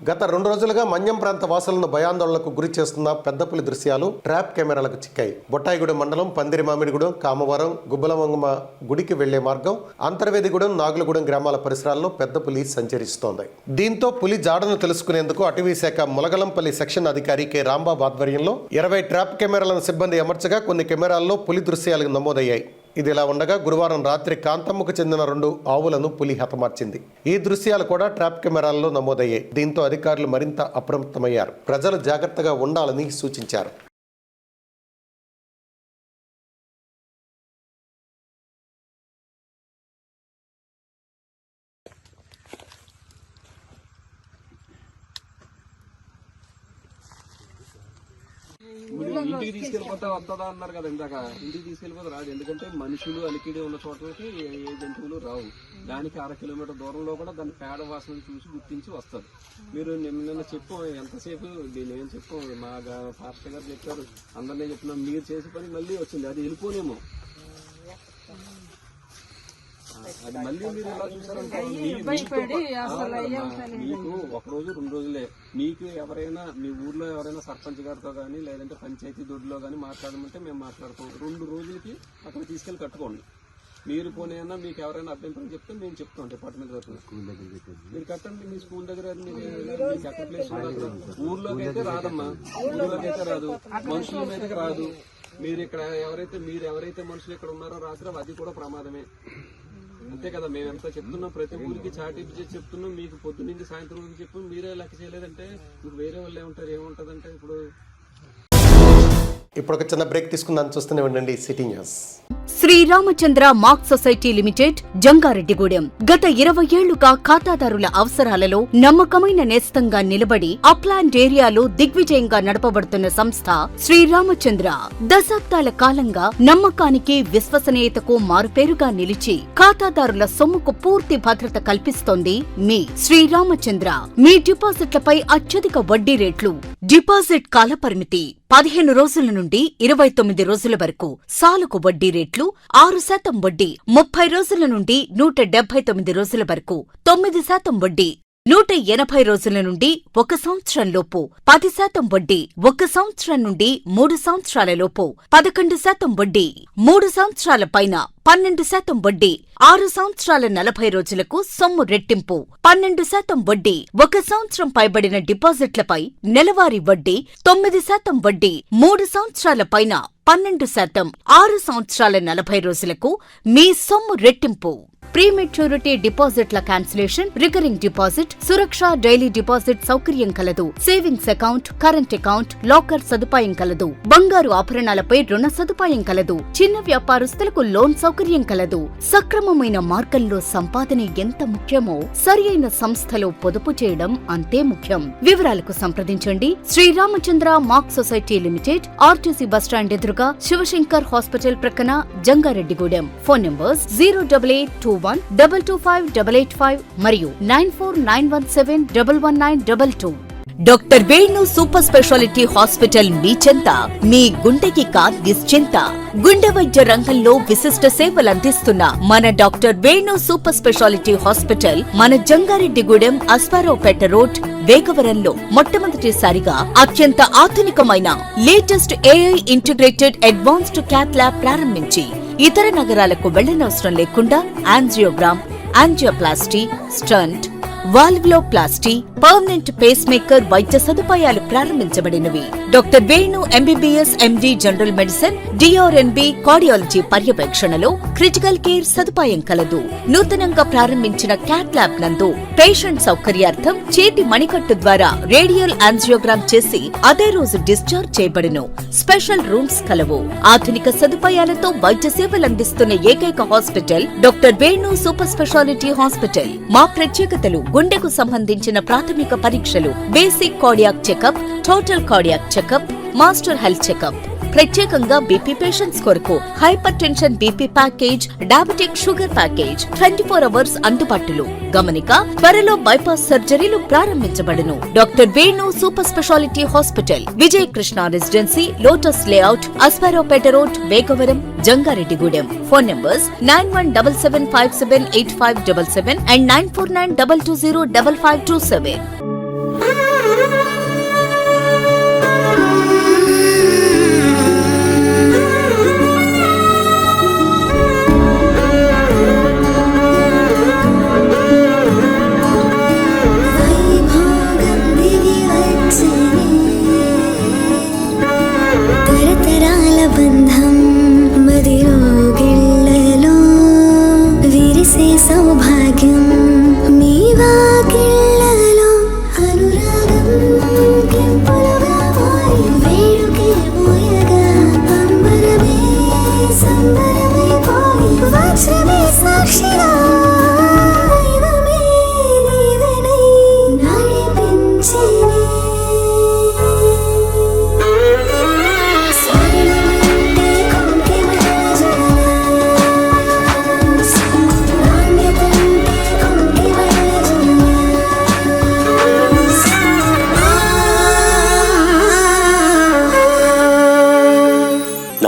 గత 2 రోజులుగా మన్యం ప్రాంత వాసులను భయాందోళనకు గురి చేస్తున్న పెద్దపులి దృశ్యాలు ట్రాప్ కెమెరాలకు చిక్కాయి. బొట్టాయిగూడెం మండలం పందిరి మామిడిగూడెం, కామవరం, గుబ్బలమంగమ గుడికి వెళ్లే మార్గం, అంతర్వేదిగూడెం, నాగులగూడెం గ్రామాల పరిసరాల్లో పెద్దపులి సంచరిస్తోంది. దీంతో పులి జాడను తెలుసుకునేందుకు అటవీ శాఖ ములగలంపల్లి సెక్షన్ అధికారి కె రాంబాబు ఆధ్వర్యంలో 20 ట్రాప్ కెమెరాలను సిబ్బంది అమర్చగా కొన్ని కెమెరాల్లో పులి దృశ్యాలు నమోదయ్యాయి. ఇదిలా ఉండగా గురువారం రాత్రి కాంతమ్మకు చెందిన 2 ఆవులను పులి హతమార్చింది. ఈ దృశ్యాలు కూడా ట్రాప్ కెమెరాల్లో నమోదయ్యాయి. దీంతో అధికారులు మరింత అప్రమత్తమయ్యారు. ప్రజలు జాగ్రత్తగా ఉండాలని సూచించారు. ఇంటికి తీసుకెళ్ళిపోతే వస్తుందా అన్నారు కదా ఇందాక. ఇంటికి తీసుకెళ్ళిపోతే రాదు, ఎందుకంటే మనుషులు అలికిడి ఉన్న చోట్లకి ఏ జంతువులు రావు. దానికి 1/2 కిలోమీటర్ దూరంలో కూడా దాని పేడ వాసన చూసి గుర్తించి వస్తారు. మీరు నిన్న చెప్పాం, ఎంతసేపు దీన్ని ఏం చెప్పాం, మా పాస్టర్ గారు చెప్పారు, అందరినీ చెప్పినాం. మీరు చేసే పని మళ్ళీ వచ్చింది, అది వెళ్ళిపోనేమో. అది మళ్ళీ మీరు ఎలా చూసారంటే మీకు 1 రోజు 2 రోజులే. మీకు ఎవరైనా మీ ఊర్లో ఎవరైనా సర్పంచ్ గారితో కానీ లేదంటే పంచాయతీ దొడ్లో కానీ మాట్లాడమంటే మేము మాట్లాడతాం. 2 రోజులకి అక్కడ తీసుకెళ్లి కట్టుకోండి. మీరు పోనైనా మీకు ఎవరైనా అభ్యంతరం చెప్తే మేము చెప్తాం. డిపార్ట్మెంట్ తరఫున మీరు కట్టండి. మీ స్కూల్ దగ్గర మీకు ఎక్కడ ప్లేస్ ఉండదు. ఊర్లోకి అయితే రాదమ్మా, ఊర్లోకి అయితే రాదు, మనుషుల మీదకి రాదు. మీరు ఇక్కడ ఎవరైతే మనుషులు ఇక్కడ ఉన్నారో రాత్రి అది కూడా ప్రమాదమే. అంతే కదా, మేము ఎంత చెప్తున్నాం, ప్రతి ఊరికి చాటి చెప్తున్నాం. మీకు పొద్దు నుంచి సాయంత్రం వరకు చెప్పు, మీరే లెక్క చేయలేదంటే మీకు వేరే వాళ్ళు ఏమంటారు? ఏముంటదంటే ఇప్పుడు ఒక చిన్న బ్రేక్ తీసుకుందాం. చూస్తూనే ఉండండి city news. Sriramachandra mark society limited, Jangareddigudem. గత 20 ఏళ్లుగా ఖాతాదారుల అవసరాలలో నమ్మకమైన నేస్తంగా నిలబడి అప్లాండ్ ఏరియాలో దిగ్విజయంగా నడపబడుతున్న సంస్థ శ్రీరామచంద్ర. దశాబ్దాల కాలంగా నమ్మకానికి, విశ్వసనీయతకు మారుపేరుగా నిలిచి ఖాతాదారుల సొమ్ముకు పూర్తి భద్రత కల్పిస్తోంది మీ శ్రీరామచంద్ర. మీ డిపాజిట్లపై అత్యధిక వడ్డీ రేట్లు, డిపాజిట్ కాలపరిమితి 15 రోజుల నుండి 29 రోజుల వరకు, సాలుకు వడ్డీ రేట్లు 6% వడ్డీ, 30 రోజుల నుండి 179 రోజుల వరకు 9% వడ్డీ, 180 రోజుల నుండి 1 సంవత్సరం లోపు 10% వడ్డీ, 1 సంవత్సరం నుండి 3 సంవత్సరాల లోపు 11% వడ్డీ, 3 సంవత్సరాల పైన 12% వడ్డీ, 6 సంవత్సరాల 40 రోజులకు సొమ్ము రెట్టింపు 12% వడ్డీ, 1 సంవత్సరం పైబడిన డిపాజిట్లపై నెలవారీ వడ్డీ 9% వడ్డీ, 3 సంవత్సరాల పైన 12%, 6 సంవత్సరాల 40 రోజులకు మీ సొమ్ము రెట్టింపు. ప్రీమెచ్యూరిటీ డిపాజిట్ల క్యాన్సిలేషన్, రికరింగ్ డిపాజిట్, సురక్ష డైలీ డిపాజిట్ సౌకర్యం కలదు. Savings account, current account, locker సదుపాయం కలదు. బంగారు ఆభరణాలపై రుణ సదుపాయం కలదు. చిన్న వ్యాపారస్తులకు లోన్ సౌకర్యం కలదు. సక్రమమైన మార్గంలో సంపాదన ఎంత ముఖ్యమో సరియైన సంస్థలో పొదుపు చేయడం అంతే ముఖ్యం. వివరాలకు సంప్రదించండి. Sriramachandra mark society limited, RTC bus stand ఎదురుగా, శివశంకర్ హాస్పిటల్ ప్రక్కన, జంగారెడ్డిగూడెం. ఫోన్ నంబర్స్ 08821225885 మరియు 9491711922. Doctor Venu super speciality hospital మీ చెంత. మీ గుండెకి నిశ్చింత. గుండె వైద్య రంగంలో విశిష్ట సేవలందిస్తున్న మన doctor Venu super speciality hospital మన జంగారెడ్డిగూడెం, అస్పారావుపేట రోడ్, వేగవరంలో మొట్టమొదటిసారిగా అత్యంత ఆధునికమైన latest AI integrated advanced cath lab ప్రారంభించి ఇతర నగరాలకు వెళ్లనవసరం లేకుండా angiogram, angioplasty, stent, valvuloplasty, permanent pacemaker వైద్య సదుపాయాలు ప్రారంభించబడినవి. Doctor Venu MBBS MD general medicine, DrNB cardiology పర్యవేక్షణలో క్రిటికల్ కేర్ సదుపాయం కలదు. నూతనంగా ప్రారంభించిన క్యాట్ ల్యాబ్ నందు పేషెంట్ సౌకర్యార్థం చేతి మణికట్టు ద్వారా రేడియల్ యాంజియోగ్రామ్ చేసి అదే రోజు డిశ్చార్జ్ చేయబడును. స్పెషల్ రూమ్స్ కలవు. ఆధునిక సదుపాయాలతో వైద్య సేవలందిస్తున్న ఏకైక hospital doctor Venu super speciality hospital. మా ప్రత్యేకతలు: గుండెకు సంబంధించిన ప్రాథమిక పరీక్షలు, basic cardiac checkup, total cardiac checkup, master health checkup. ప్రత్యేకంగా బీపీ పేషెంట్స్ కొరకు hypertension BP package, diabetic sugar package 24 hours అందుబాటులో. గమనిక: త్వరలో బైపాస్ సర్జరీలు ప్రారంభించబడును. Doctor Venu super speciality hospital, Vijaya Krishna residency, lotus layout, Aswaraopeta road, Vegavaram, Jangareddygudem. Phone numbers 9177578577 and 9492205527.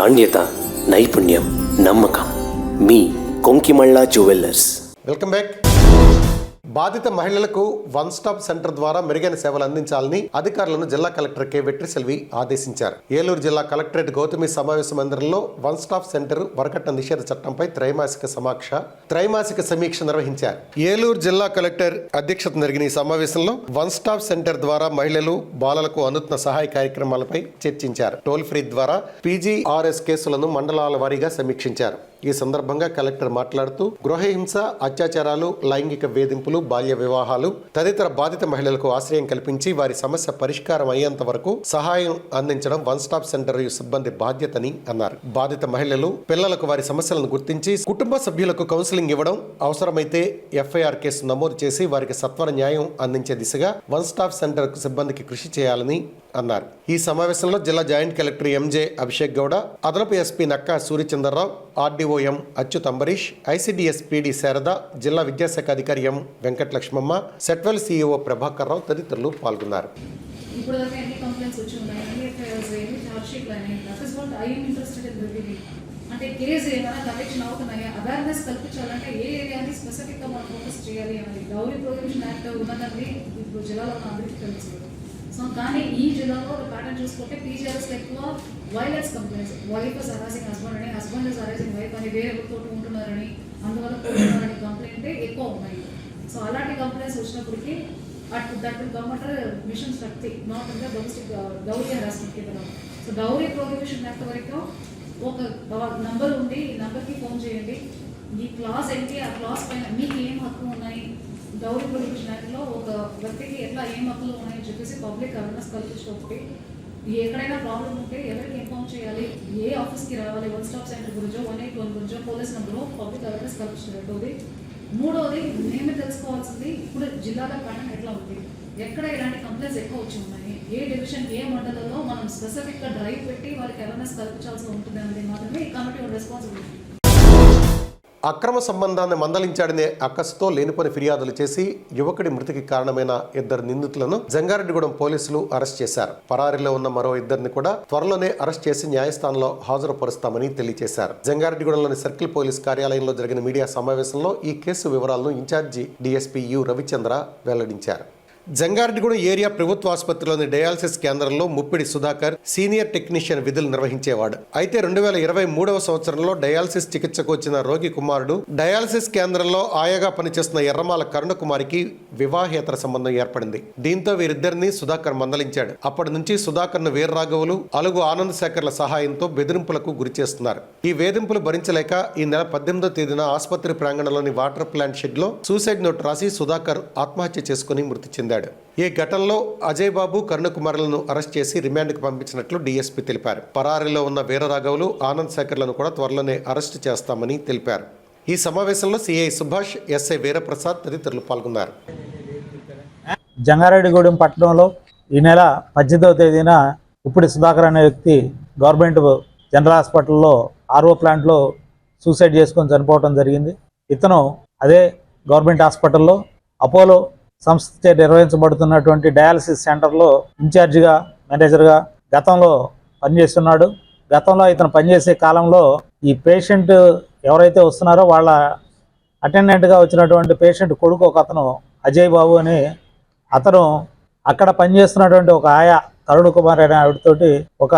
నాణ్యత, నైపుణ్యం, నమ్మకం. మీ కొంకిమళ్ళ జ్యువెల్లర్స్. Welcome back. బాధిత మహిళలకు వన్ స్టాప్ సెంటర్ ద్వారా మెరుగైన సేవలు అందించాలని అధికారులను జిల్లా కలెక్టర్ కె వెట్రిసెల్వి ఆదేశించారు. ఏలూరు జిల్లా కలెక్టరేట్ గౌతమి సమావేశ మందిరంలో వన్ స్టాప్ సెంటర్ వరకట్న నిషేధ చట్టంపై త్రైమాసిక సమీక్ష నిర్వహించారు. ఏలూరు జిల్లా కలెక్టర్ అధ్యక్షతన జరిగిన ఈ సమావేశంలో వన్ స్టాప్ సెంటర్ ద్వారా మహిళలు, బాలలకు అందుతున్న సహాయ కార్యక్రమాలపై చర్చించారు. టోల్ ఫ్రీ ద్వారా PGRS కేసులను మండలాల వారీగా సమీక్షించారు. ఈ సందర్భంగా కలెక్టర్ మాట్లాడుతూ గృహహింస, అత్యాచారాలు, లైంగిక వేధింపులు, బాల్య వివాహాలు తదితర బాధిత మహిళలకు ఆశ్రయం కల్పించి వారి సమస్య పరిష్కారం అయ్యేంత వరకు సహాయం అందించడం వన్ స్టాప్ సెంటర్ సిబ్బంది బాధ్యతని అన్నారు. బాధిత మహిళలు, పిల్లలకు వారి సమస్యలను గుర్తించి కుటుంబ సభ్యులకు కౌన్సిలింగ్ ఇవ్వడం, అవసరమైతే FIR కేసు నమోదు చేసి వారికి సత్వర న్యాయం అందించే దిశగా వన్ స్టాప్ సెంటర్ సిబ్బందికి కృషి చేయాలని అన్నారు. ఈ సమావేశంలో జిల్లా joint collector MJ Abhishek Gowda, అదనపు SP Nakka Suryachandra Rao, RDO M Achyut Ambareesh, ICDS PD Sharada, జిల్లా విద్యాశాఖ అధికారి M వెంకటలక్ష్మమ్మ, సెట్వెల్ CEO ప్రభాకర్ రావు తదితరులు పాల్గొన్నారు. అంటే కేసు ఏమైనా కలెక్షన్ అవుతున్నాయా, అవేర్నెస్ కల్పించాలంటే ఏ ఏరియాని స్పెసిఫిక్గా మనం ఫోకస్ చేయాలి అనేది డౌరీ ప్రొహిబిషన్ యాక్ట్ ఉన్నదండి ఇప్పుడు జిల్లాలో అందరికీ తెలుసు. సో కానీ ఈ జిల్లాలో ప్యాటర్న్ చూసుకుంటే PGRS ఎక్కువ violence complaints, wife is harassing husband అని, హస్బెండ్ ఇస్ హరాసింగ్ వైఫ్ అని, వేరే తోటి ఉంటున్నారని, అందువల్ల పోతున్నారని కంప్లైంటే ఎక్కువ ఉన్నాయి. సో అలాంటి కంప్లైంట్స్ వచ్చినప్పటికీ that will come under mission Shakti, not under domestic dowry harassment కింద. సో డౌరీ ప్రొహిబిషన్ యాక్ట్ వరకు ఒక నంబర్ ఉంది, ఈ నెంబర్కి ఫోన్ చేయండి. ఈ క్లాస్ ఏంటి, ఆ క్లాస్ పైన మీకు ఏం హక్కులు ఉన్నాయి, డౌరీ ప్రొహిబిషన్ యాక్ట్లో ఒక వ్యక్తికి ఎట్లా ఏం హక్కులు ఉన్నాయని చెప్పేసి పబ్లిక్ అవేర్నెస్ కల్పించకపోతే ఎక్కడైనా ప్రాబ్లం ఉంటే ఎవరికి ఇన్ఫార్మ్ చేయాలి, ఏ ఆఫీస్కి రావాలి, వన్ స్టాప్ సెంటర్ గురించో, 181 గురించో, పోలీస్ నెంబర్లో పబ్లిక్ అవేర్నెస్ కల్పించినట్టు. మూడోది మేమే తెలుసుకోవాల్సింది ఇప్పుడు జిల్లాలో ప్యాటర్న్ ఎట్లా ఉంది, ఎక్కడ ఇలాంటి కంప్లైంట్స్ ఎక్కువ వచ్చి ఉన్నాయి, ఏ డివిజన్, ఏ మండలంలో మనం స్పెసిఫిక్గా డ్రైవ్ పెట్టి వాళ్ళకి అవేర్నెస్ కల్పించాల్సి ఉంటుంది అనేది మాత్రమే ఈ కమిటీ రెస్పాన్సిబిలిటీ. అక్రమ సంబంధాన్ని మందలించాడనే అక్కసుతో లేనిపోని ఫిర్యాదులు చేసి యువకుడి మృతికి కారణమైన 2 నిందితులను జంగారెడ్డిగూడెం పోలీసులు అరెస్ట్ చేశారు. పరారీలో ఉన్న మరో 2 కూడా త్వరలోనే అరెస్ట్ చేసి న్యాయస్థానంలో హాజరుపరుస్తామని తెలియజేశారు. జంగారెడ్డిగూడెంలోని సర్కిల్ పోలీస్ కార్యాలయంలో జరిగిన మీడియా సమావేశంలో ఈ కేసు వివరాలను ఇన్ఛార్జి DSP U రవిచంద్ర వెల్లడించారు. జంగారెడ్డిగూడెం ఏరియా ప్రభుత్వ ఆసుపత్రిలోని డయాలసిస్ కేంద్రంలో ముప్పిడి సుధాకర్ సీనియర్ టెక్నీషియన్ విధులు నిర్వహించేవాడు. అయితే 2023వ సంవత్సరంలో డయాలసిస్ చికిత్సకు వచ్చిన రోగి కుమారుడు డయాలసిస్ కేంద్రంలో ఆయాగా పనిచేస్తున్న ఎర్రమాల కరుణకుమారికి వివాహేతర సంబంధం ఏర్పడింది. దీంతో వీరిద్దరిని సుధాకర్ మందలించాడు. అప్పటి నుంచి సుధాకర్ను వీర్రాఘవులు, అలుగు ఆనంద్ శేఖర్ల సహాయంతో బెదిరింపులకు గురి చేస్తున్నారు. ఈ వేధింపులు భరించలేక ఈ నెల 18వ తేదీన ఆసుపత్రి ప్రాంగణంలోని వాటర్ ప్లాంట్ షెడ్ లో సూసైడ్ నోట్ రాసి సుధాకర్ ఆత్మహత్య చేసుకుని మృతి చెందాడు. ఈ ఘటనలో అజయ్ బాబు, కరుణకుమారులను అరెస్ట్ చేసి రిమాండ్కు పంపించినట్లు DSP తెలిపారు. పరారీలో ఉన్న వీరరాఘవులు, ఆనంద్ శేఖర్లను కూడా త్వరలోనే అరెస్ట్ చేస్తామని తెలిపారు. ఈ సమావేశంలో CI సుభాష్, SI వీరప్రసాద్ తదితరులు పాల్గొన్నారు. జంగారెడ్డిగూడెం పట్టణంలో ఈ నెల 18వ తేదీన ఉప్పిడి సుధాకర్ అనే వ్యక్తి గవర్నమెంట్ జనరల్ హాస్పిటల్లో RO ప్లాంట్లో సూసైడ్ చేసుకొని చనిపోవడం జరిగింది. ఇతను అదే గవర్నమెంట్ హాస్పిటల్లో అపోలో సంస్థ నిర్వహించబడుతున్నటువంటి డయాలసిస్ సెంటర్లో ఇన్ఛార్జిగా, మేనేజర్గా గతంలో పనిచేస్తున్నాడు. గతంలో ఇతను పనిచేసే కాలంలో ఈ పేషెంట్ ఎవరైతే వస్తున్నారో వాళ్ళ అటెండెంట్గా వచ్చినటువంటి పేషెంట్ కొడుకు ఒక అతను అజయ్ బాబు అని, అతను అక్కడ పనిచేస్తున్నటువంటి ఒక ఆయా కరుణ్ కుమార్ అనే ఆవిడతోటి ఒక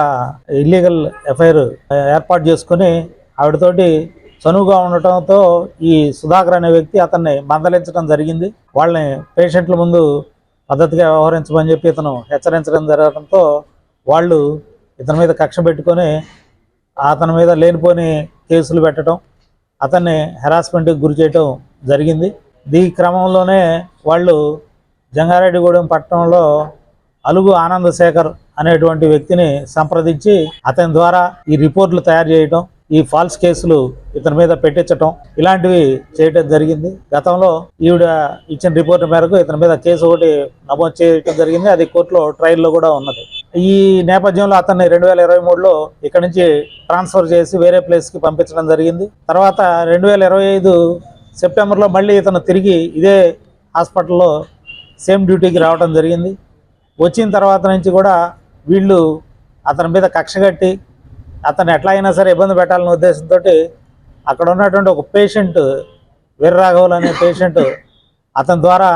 ఇల్లీగల్ ఎఫ్ఐఆర్ ఏర్పాటు చేసుకుని ఆవిడతోటి చనువుగా ఉండటంతో ఈ సుధాకర్ అనే వ్యక్తి అతన్ని మందలించడం జరిగింది. వాళ్ళని పేషెంట్ల ముందు పద్ధతిగా వ్యవహరించమని చెప్పి ఇతను హెచ్చరించడం జరగడంతో వాళ్ళు ఇతని మీద కక్ష పెట్టుకొని అతని మీద లేనిపోని కేసులు పెట్టడం, అతన్ని హెరాస్మెంట్కి గురి చేయటం జరిగింది. ఈ క్రమంలోనే వాళ్ళు జంగారెడ్డిగూడెం పట్టణంలో అలుగు ఆనంద్ శేఖర్ అనేటువంటి వ్యక్తిని సంప్రదించి అతని ద్వారా ఈ రిపోర్ట్లు తయారు చేయటం, ఈ ఫాల్స్ కేసులు ఇతని మీద పెట్టించటం ఇలాంటివి చేయటం జరిగింది. గతంలో ఈవిడ ఇచ్చిన రిపోర్ట్ మేరకు ఇతని మీద కేసు ఒకటి నమోదు చేయటం జరిగింది. అది కోర్టులో ట్రయల్లో కూడా ఉన్నది. ఈ నేపథ్యంలో అతన్ని 2023లో ఇక్కడి నుంచి ట్రాన్స్ఫర్ చేసి వేరే ప్లేస్కి పంపించడం జరిగింది. తర్వాత 2025 సెప్టెంబర్లో మళ్ళీ ఇతను తిరిగి ఇదే హాస్పిటల్లో సేమ్ డ్యూటీకి రావడం జరిగింది. వచ్చిన తర్వాత నుంచి కూడా వీళ్ళు అతని మీద కక్ష కట్టి అతను ఎట్లా అయినా సరే ఇబ్బంది పెట్టాలనే ఉద్దేశంతో అక్కడ ఉన్నటువంటి ఒక పేషెంట్ వీర్రాఘవులు అనే పేషెంట్ అతని ద్వారా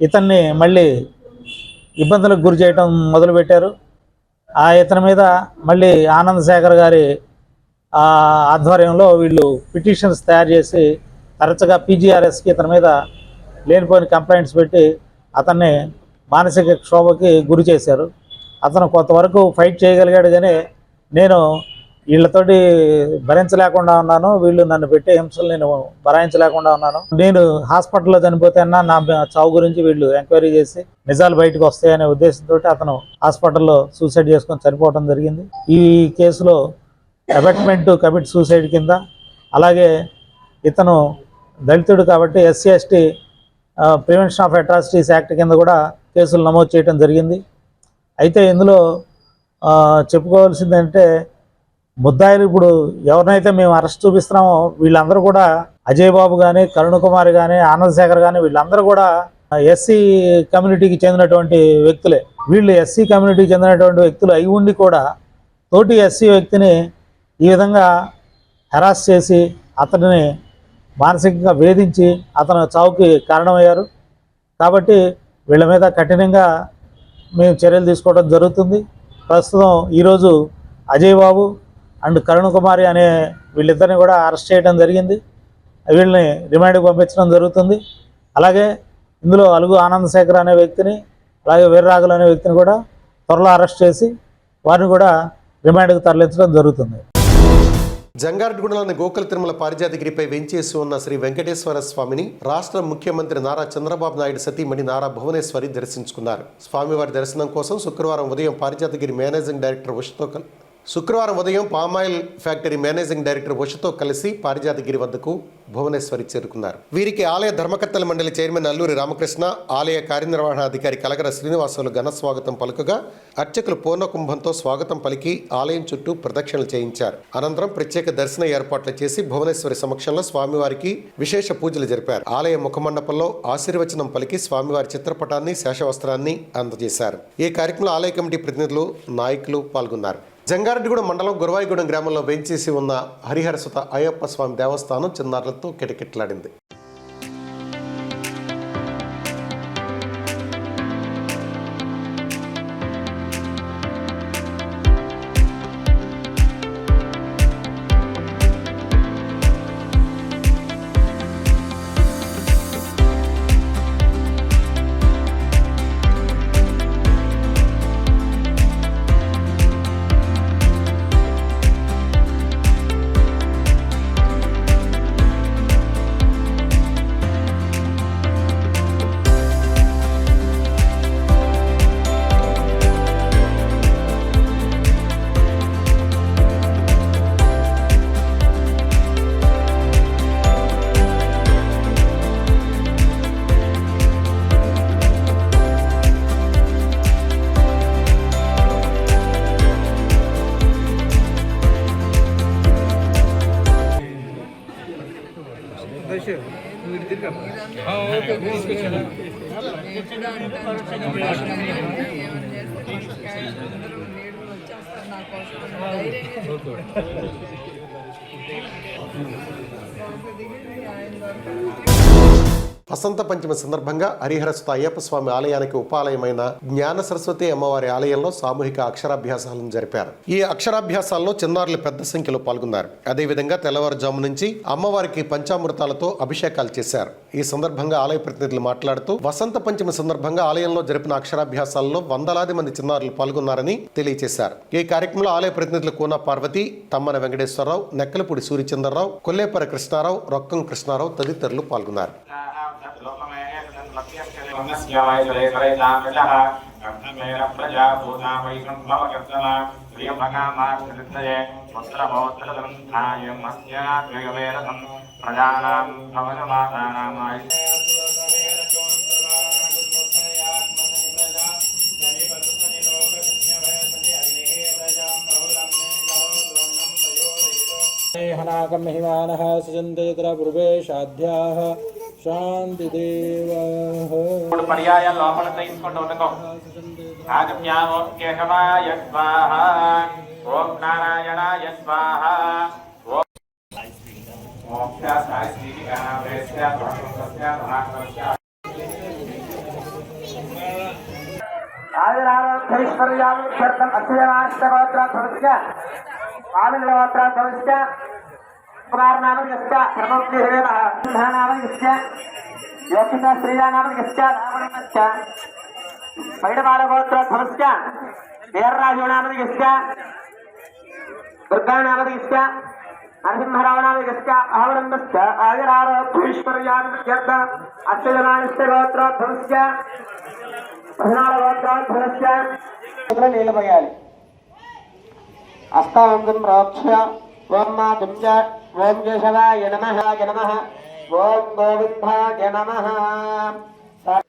ఇతన్ని మళ్ళీ ఇబ్బందులకు గురి చేయడం మొదలుపెట్టారు. ఇతని మీద మళ్ళీ ఆనంద్ శేఖర్ గారి ఆధ్వర్యంలో వీళ్ళు పిటిషన్స్ తయారు చేసి తరచుగా పీజీఆర్ఎస్కి ఇతని మీద లేనిపోయిన కంప్లైంట్స్ పెట్టి అతన్ని మానసిక క్షోభకి గురి చేశారు. అతను కొంతవరకు ఫైట్ చేయగలిగాడు, కానీ నేను వీళ్ళతోటి భరించలేకుండా ఉన్నాను, వీళ్ళు నన్ను పెట్టే హింసలు నేను భరాయించలేకుండా ఉన్నాను, నేను హాస్పిటల్లో చనిపోతే అన్నా నా చావు గురించి వీళ్ళు ఎంక్వైరీ చేసి నిజాలు బయటకు వస్తాయనే ఉద్దేశంతో అతను హాస్పిటల్లో సూసైడ్ చేసుకొని చనిపోవడం జరిగింది. ఈ కేసులో అబెట్మెంట్ టు కమిట్ సూసైడ్ కింద, అలాగే ఇతను దళితుడు కాబట్టి SC ST prevention of atrocities act కింద కూడా కేసులు నమోదు చేయడం జరిగింది. అయితే ఇందులో చెప్పుకోవాల్సిందంటే ముద్దాయిలు ఇప్పుడు ఎవరినైతే మేము అరెస్ట్ చూపిస్తున్నామో వీళ్ళందరూ కూడా అజయ్ బాబు కానీ, కరుణ్ కుమార్ కానీ, ఆనంద్ శేఖర్ కానీ వీళ్ళందరూ కూడా ఎస్సీ కమ్యూనిటీకి చెందినటువంటి వ్యక్తులే. వీళ్ళు ఎస్సీ కమ్యూనిటీకి చెందినటువంటి వ్యక్తులు అయి ఉండి కూడా తోటి ఎస్సీ వ్యక్తిని ఈ విధంగా హెరాస్ చేసి అతడిని మానసికంగా వేధించి అతను చావుకి కారణమయ్యారు. కాబట్టి వీళ్ళ మీద కఠినంగా మేము చర్యలు తీసుకోవడం జరుగుతుంది. ప్రస్తుతం ఈరోజు అజయ్ బాబు అండ్ కరుణ్ కుమారి అనే వీళ్ళిద్దరిని కూడా అరెస్ట్ చేయడం జరిగింది. వీళ్ళని రిమాండ్కి పంపించడం జరుగుతుంది. అలాగే ఇందులో అలుగు ఆనంద్ శేఖర్ అనే వ్యక్తిని, అలాగే వీర్రాఘులు అనే వ్యక్తిని కూడా త్వరలో అరెస్ట్ చేసి వారిని కూడా రిమాండ్కి తరలించడం జరుగుతుంది. జంగారెడ్డిగూడలోని గోకుల తిరుమల పారిజాతగిరిపై వెంచేసి ఉన్న శ్రీ వెంకటేశ్వర స్వామిని రాష్ట్ర ముఖ్యమంత్రి నారా చంద్రబాబు నాయుడు సతీమణి నారా భువనేశ్వరి దర్శించుకున్నారు. స్వామివారి దర్శనం కోసం శుక్రవారం ఉదయం Parijathagiri managing director palm oil factory managing director ఉషతో కలిసి పారిజాతగిరి వద్దకు భువనేశ్వరి చేరుకున్నారు. వీరికి ఆలయ ధర్మకర్తల మండలి చైర్మన్ అల్లూరి రామకృష్ణ, ఆలయ కార్యనిర్వహణాధికారి కలగర శ్రీనివాసులు ఘన స్వాగతం పలుకగా అర్చకులు పూర్ణకుంభంతో స్వాగతం పలికి ఆలయం చుట్టూ ప్రదక్షిణలు చేయించారు. అనంతరం ప్రత్యేక దర్శన ఏర్పాట్లు చేసి భువనేశ్వరి సమక్షంలో స్వామివారికి విశేష పూజలు జరిపారు. ఆలయ ముఖమండపంలో ఆశీర్వచనం పలికి స్వామివారి చిత్రపటాన్ని, శేషవస్త్రాన్ని అందజేశారు. ఈ కార్యక్రమంలో ఆలయ కమిటీ ప్రతినిధులు, నాయకులు పాల్గొన్నారు. జంగారెడ్డిగూడెం మండలం గురవాయిగూడెం గ్రామంలో వేంచేసి ఉన్న హరిహరసుత అయ్యప్ప స్వామి దేవస్థానం చిన్నారులతో కిటకిటలాడింది. వసంత పంచమి సందర్భంగా హరిహరసుత అయ్యప్ప స్వామి ఆలయానికి ఉపాలయమైన జ్ఞాన సరస్వతి అమ్మవారి ఆలయంలో సామూహిక అక్షరాభ్యాసాలను జరిపారు. ఈ అక్షరాభ్యాసాల్లో చిన్నారులు పెద్ద సంఖ్యలో పాల్గొన్నారు. అదేవిధంగా తెల్లవారుజాము నుంచి అమ్మవారికి పంచామృతాలతో అభిషేకాలు చేశారు. ఈ సందర్భంగా ఆలయ ప్రతినిధులు మాట్లాడుతూ వసంత పంచమి సందర్భంగా ఆలయంలో జరిపిన అక్షరాభ్యాసాల్లో వందలాది మంది చిన్నారులు పాల్గొన్నారని తెలియజేశారు. ఈ కార్యక్రమంలో ఆలయ ప్రతినిధులు కోన పార్వతి, తమ్మన వెంకటేశ్వరరావు, నెక్కలపూడి సూర్యచంద్రరావు, కొల్లేపర కృష్ణారావు, రొక్కం కృష్ణారావు తదితరులు పాల్గొన్నారు. హనాకమహిమానః సుజంతేతర పూర్వేషాధ్యాః శాంతిదేవః. పర్యాయాలు లోపల తీసుకుంటూ ఉండకో. ఆగమ్యామో కేశవాయ స్వాహా. ఓం నారాయణాయ స్వాహ. ఆయురారోగ్యైశ్వర్యాభివృద్ధ్యర్థం అక్షయమాష్టగోత్రాధ్వస్య స్వామిగోత్రాధ్వస్య కుమారనామయస్య ధర్మోక్తిరేణ నామయస్య యోగిత శ్రీయానామయస్య రావణస్య పైడబాలగోత్రాధ్వస్య వీర్రాజునామయస్య దుర్గానామయస్య నరసింహరావణామయస్య ఆవరణస్య ఆయురారోగ్యైశ్వర్యాభివృద్ధ్యర్థం అక్షయమాష్టగోత్రాధ్వస్య నీలపోయాలి. అస్తాంగం ప్రోక్ష ఓం మా తుంజ ఓం కేశవాయ నమః నమః ఓం గోవిందాయ నమః.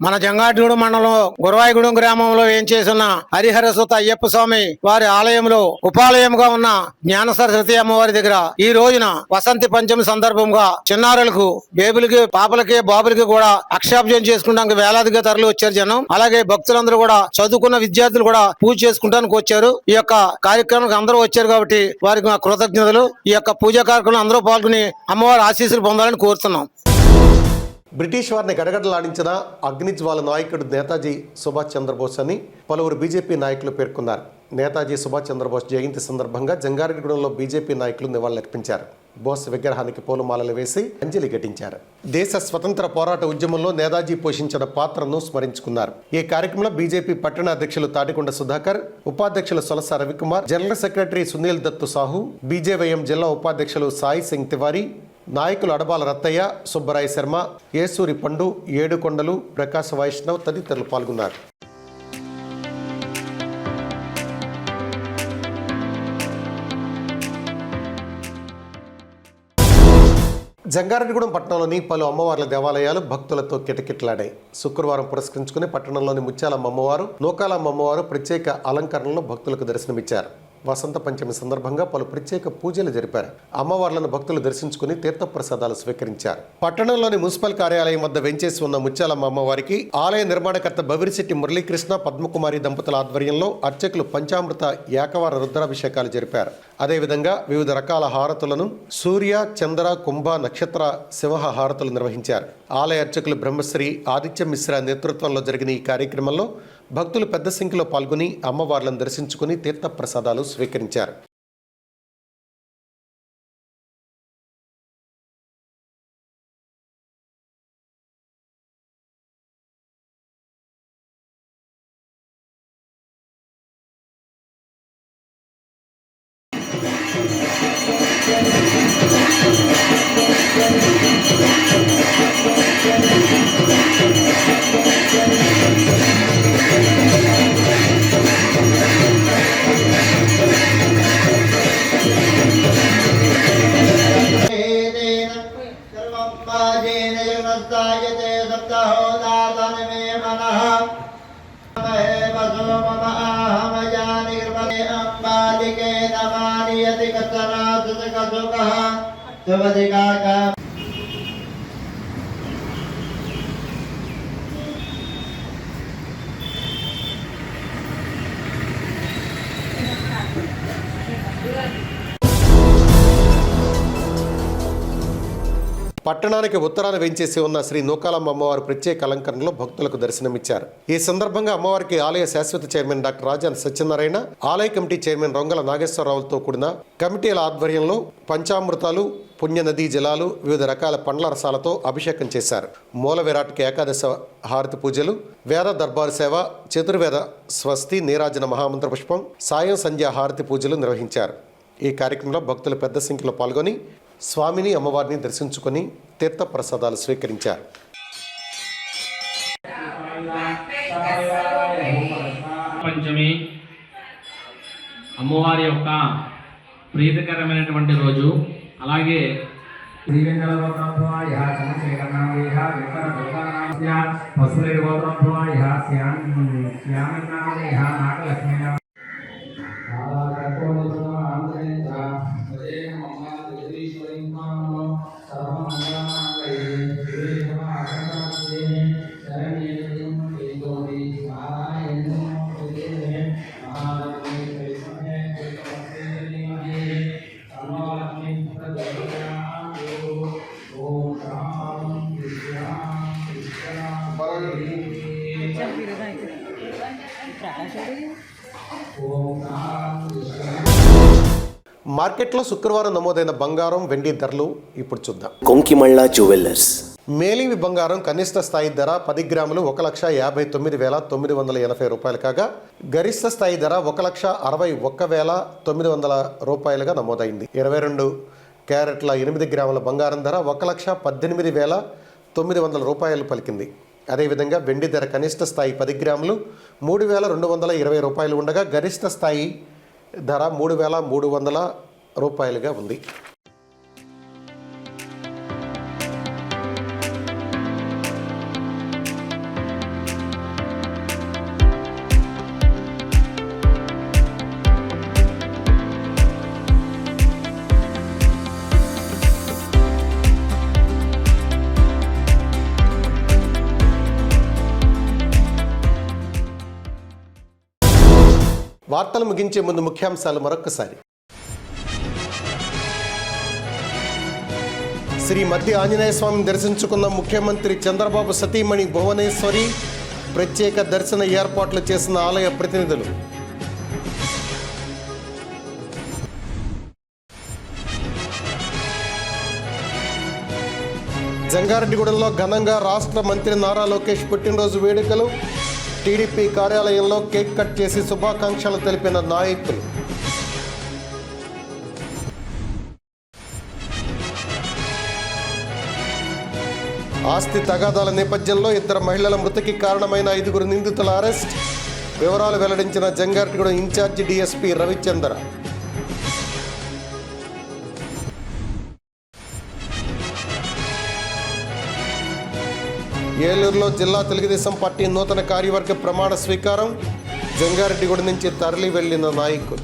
మన జంగారెడ్డిగూడెం మండలం గురవాయిగూడెం గ్రామంలో ఏం చేసిన హరిహర సుత అయ్యప్ప స్వామి వారి ఆలయంలో ఉపాలయంగా ఉన్న జ్ఞాన సరస్వతి అమ్మవారి దగ్గర ఈ రోజున వసంతి పంచమి సందర్భంగా చిన్నారులకు బేబులకి పాపలకి బాబులకి కూడా అక్షాభ్యం చేసుకుంటానికి వేలాదిగా తరలి వచ్చారు జనం. అలాగే భక్తులందరూ కూడా చదువుకున్న విద్యార్థులు కూడా పూజ చేసుకుంటానికి వచ్చారు. ఈ యొక్క కార్యక్రమానికి అందరూ వచ్చారు కాబట్టి వారికి మా కృతజ్ఞతలు. ఈ యొక్క పూజా కార్యక్రమంలో అందరూ పాల్గొని అమ్మవారి ఆశీస్సులు పొందాలని కోరుతున్నాం. బ్రిటిష్ వారిని గడగడలాడించిన అగ్నిజ్వాల నాయకుడు నేతాజీ సుభాష్ చంద్రబోస్ అని పలువురు బీజేపీ నాయకులు పేర్కొన్నారు. నేతాజీ సుభాష్ చంద్రబోస్ జయంతి సందర్భంగా జంగారెడ్డిగూడెంలో బీజేపీ నాయకులు నివాళులర్పించారు. బోస్ విగ్రహానికి పూలమాలలు వేసి అంజలి ఘటించారు. దేశ స్వతంత్ర పోరాట ఉద్యమంలో నేతాజీ పోషించిన పాత్రను స్మరించుకున్నారు. ఈ కార్యక్రమంలో బీజేపీ పట్టణ అధ్యక్షులు తాటికొండ సుధాకర్, ఉపాధ్యక్షులు Solasa Ravikumar, general secretary Sunil Dattu Sahu, BJYM జిల్లా ఉపాధ్యక్షులు సాయి సింగ్ తివారీ, నాయకులు అడబాల రత్తయ్య, సుబ్బరాయ శర్మ, ఏసూరి పండు, ఏడుకొండలు, ప్రకాశ్ వైష్ణవ్ తదితరులు పాల్గొన్నారు. జంగారెడ్డిగూడెం పట్టణంలోని పలు అమ్మవార్ల దేవాలయాలు భక్తులతో కిటకిటలాడాయి. శుక్రవారం పురస్కరించుకుని పట్టణంలోని ముత్యాలమ్మ అమ్మవారు, నూకాలమ్మ అమ్మవారు ప్రత్యేక అలంకరణలో భక్తులకు దర్శనమిచ్చారు. వసంత పంచమి సందర్భంగా పలు ప్రత్యేక పూజలు జరిపారు. అమ్మవార్లను భక్తులు దర్శించుకుని తీర్థప్రసాదాలు స్వీకరించారు. పట్టణంలోని మున్సిపల్ కార్యాలయం వద్ద వెంచేసి ఉన్న ముత్యాలమ్మ అమ్మవారికి ఆలయ నిర్మాణకర్త బవిరిశెట్టి మురళీకృష్ణ, పద్మకుమారి దంపతుల ఆధ్వర్యంలో అర్చకులు పంచామృత ఏకవార రుద్రాభిషేకాలు జరిపారు. అదేవిధంగా వివిధ రకాల హారతులను సూర్య, చంద్ర, కుంభ, నక్షత్ర, సింహ హారతులు నిర్వహించారు. ఆలయ అర్చకులు బ్రహ్మశ్రీ ఆదిత్య మిశ్రా నేతృత్వంలో జరిగిన ఈ కార్యక్రమంలో భక్తులు పెద్ద సంఖ్యలో పాల్గొని అమ్మవార్లను దర్శించుకుని తీర్థప్రసాదాలు స్వీకరించారు. పట్టణానికి ఉత్తరాన వెంచేసి ఉన్న శ్రీ నూకాలమ్మ అమ్మవారు ప్రత్యేక అలంకరణలో భక్తులకు దర్శనమిచ్చారు. ఈ సందర్భంగా అమ్మవారికి ఆలయ శాశ్వత చైర్మన్ డాక్టర్ రాజాన్ సత్యనారాయణ, ఆలయ కమిటీ చైర్మన్ రొంగల నాగేశ్వరరావులతో కూడిన కమిటీల ఆధ్వర్యంలో పంచామృతాలు, పుణ్యనదీ జలాలు, వివిధ రకాల పండ్ల రసాలతో అభిషేకం చేశారు. మూల విరాట్కి ఏకాదశ హారతి పూజలు, వేద దర్బారు సేవ, చతుర్వేద స్వస్తి, నీరాజన మహామంత్ర పుష్పం, సాయం సంధ్యా హారతి పూజలు నిర్వహించారు. ఈ కార్యక్రమంలో భక్తులు పెద్ద సంఖ్యలో పాల్గొని స్వామిని, అమ్మవారిని దర్శించుకుని తీర్థ ప్రసాదాలు స్వీకరించారు. పంచమి అమ్మవారి యొక్క ప్రీతికరమైనటువంటి రోజు. అలాగే మార్కెట్లో శుక్రవారం నమోదైన బంగారం, వెండి ధరలు ఇప్పుడు చూద్దాం. కొంకిమళ్ళ జ్యువెల్లర్స్. మేలిమి బంగారం కనిష్ట స్థాయి ధర 10 గ్రాములు 1,59,980 రూపాయలు కాగా గరిష్ట స్థాయి ధర 1,61,900 రూపాయలుగా నమోదైంది. 22 క్యారెట్ల 8 గ్రాముల బంగారం ధర 1,18,900 రూపాయలు పలికింది. అదేవిధంగా వెండి ధర కనిష్ట స్థాయి 10 గ్రాములు 3,220 రూపాయలు ఉండగా గరిష్ట స్థాయి ధర 3,300 రూపాయలుగా ఉంది. వార్తలు ముగించే ముందు ముఖ్యాంశాలు మరొక్కసారి. శ్రీ మద్ది ఆంజనేయ స్వామిని దర్శించుకున్న ముఖ్యమంత్రి చంద్రబాబు సతీమణి భువనేశ్వరి, ప్రత్యేక దర్శన ఏర్పాట్లు చేసిన ఆలయ ప్రతినిధులు. జంగారెడ్డిగూడెంలో ఘనంగా రాష్ట్ర మంత్రి నారా లోకేష్ పుట్టినరోజు వేడుకలు. టీడీపీ కార్యాలయంలో కేక్ కట్ చేసి శుభాకాంక్షలు తెలిపిన నాయకులు. ఆస్తి తగాదాల నేపథ్యంలో 2 మహిళల మృతికి కారణమైన 5 నిందితుల అరెస్ట్. వివరాలు వెల్లడించిన జంగారెడ్డిగూడెం ఇన్ఛార్జి డీఎస్పీ రవిచంద్ర. ఏలూరులో జిల్లా తెలుగుదేశం పార్టీ నూతన కార్యవర్గ ప్రమాణ స్వీకారం. జంగారెడ్డిగూడెం నుంచి తరలి వెళ్లిన నాయకులు.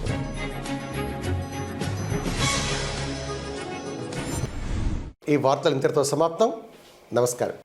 ఈ వార్తలు ఇంతటితో సమాప్తం. నమస్కారం.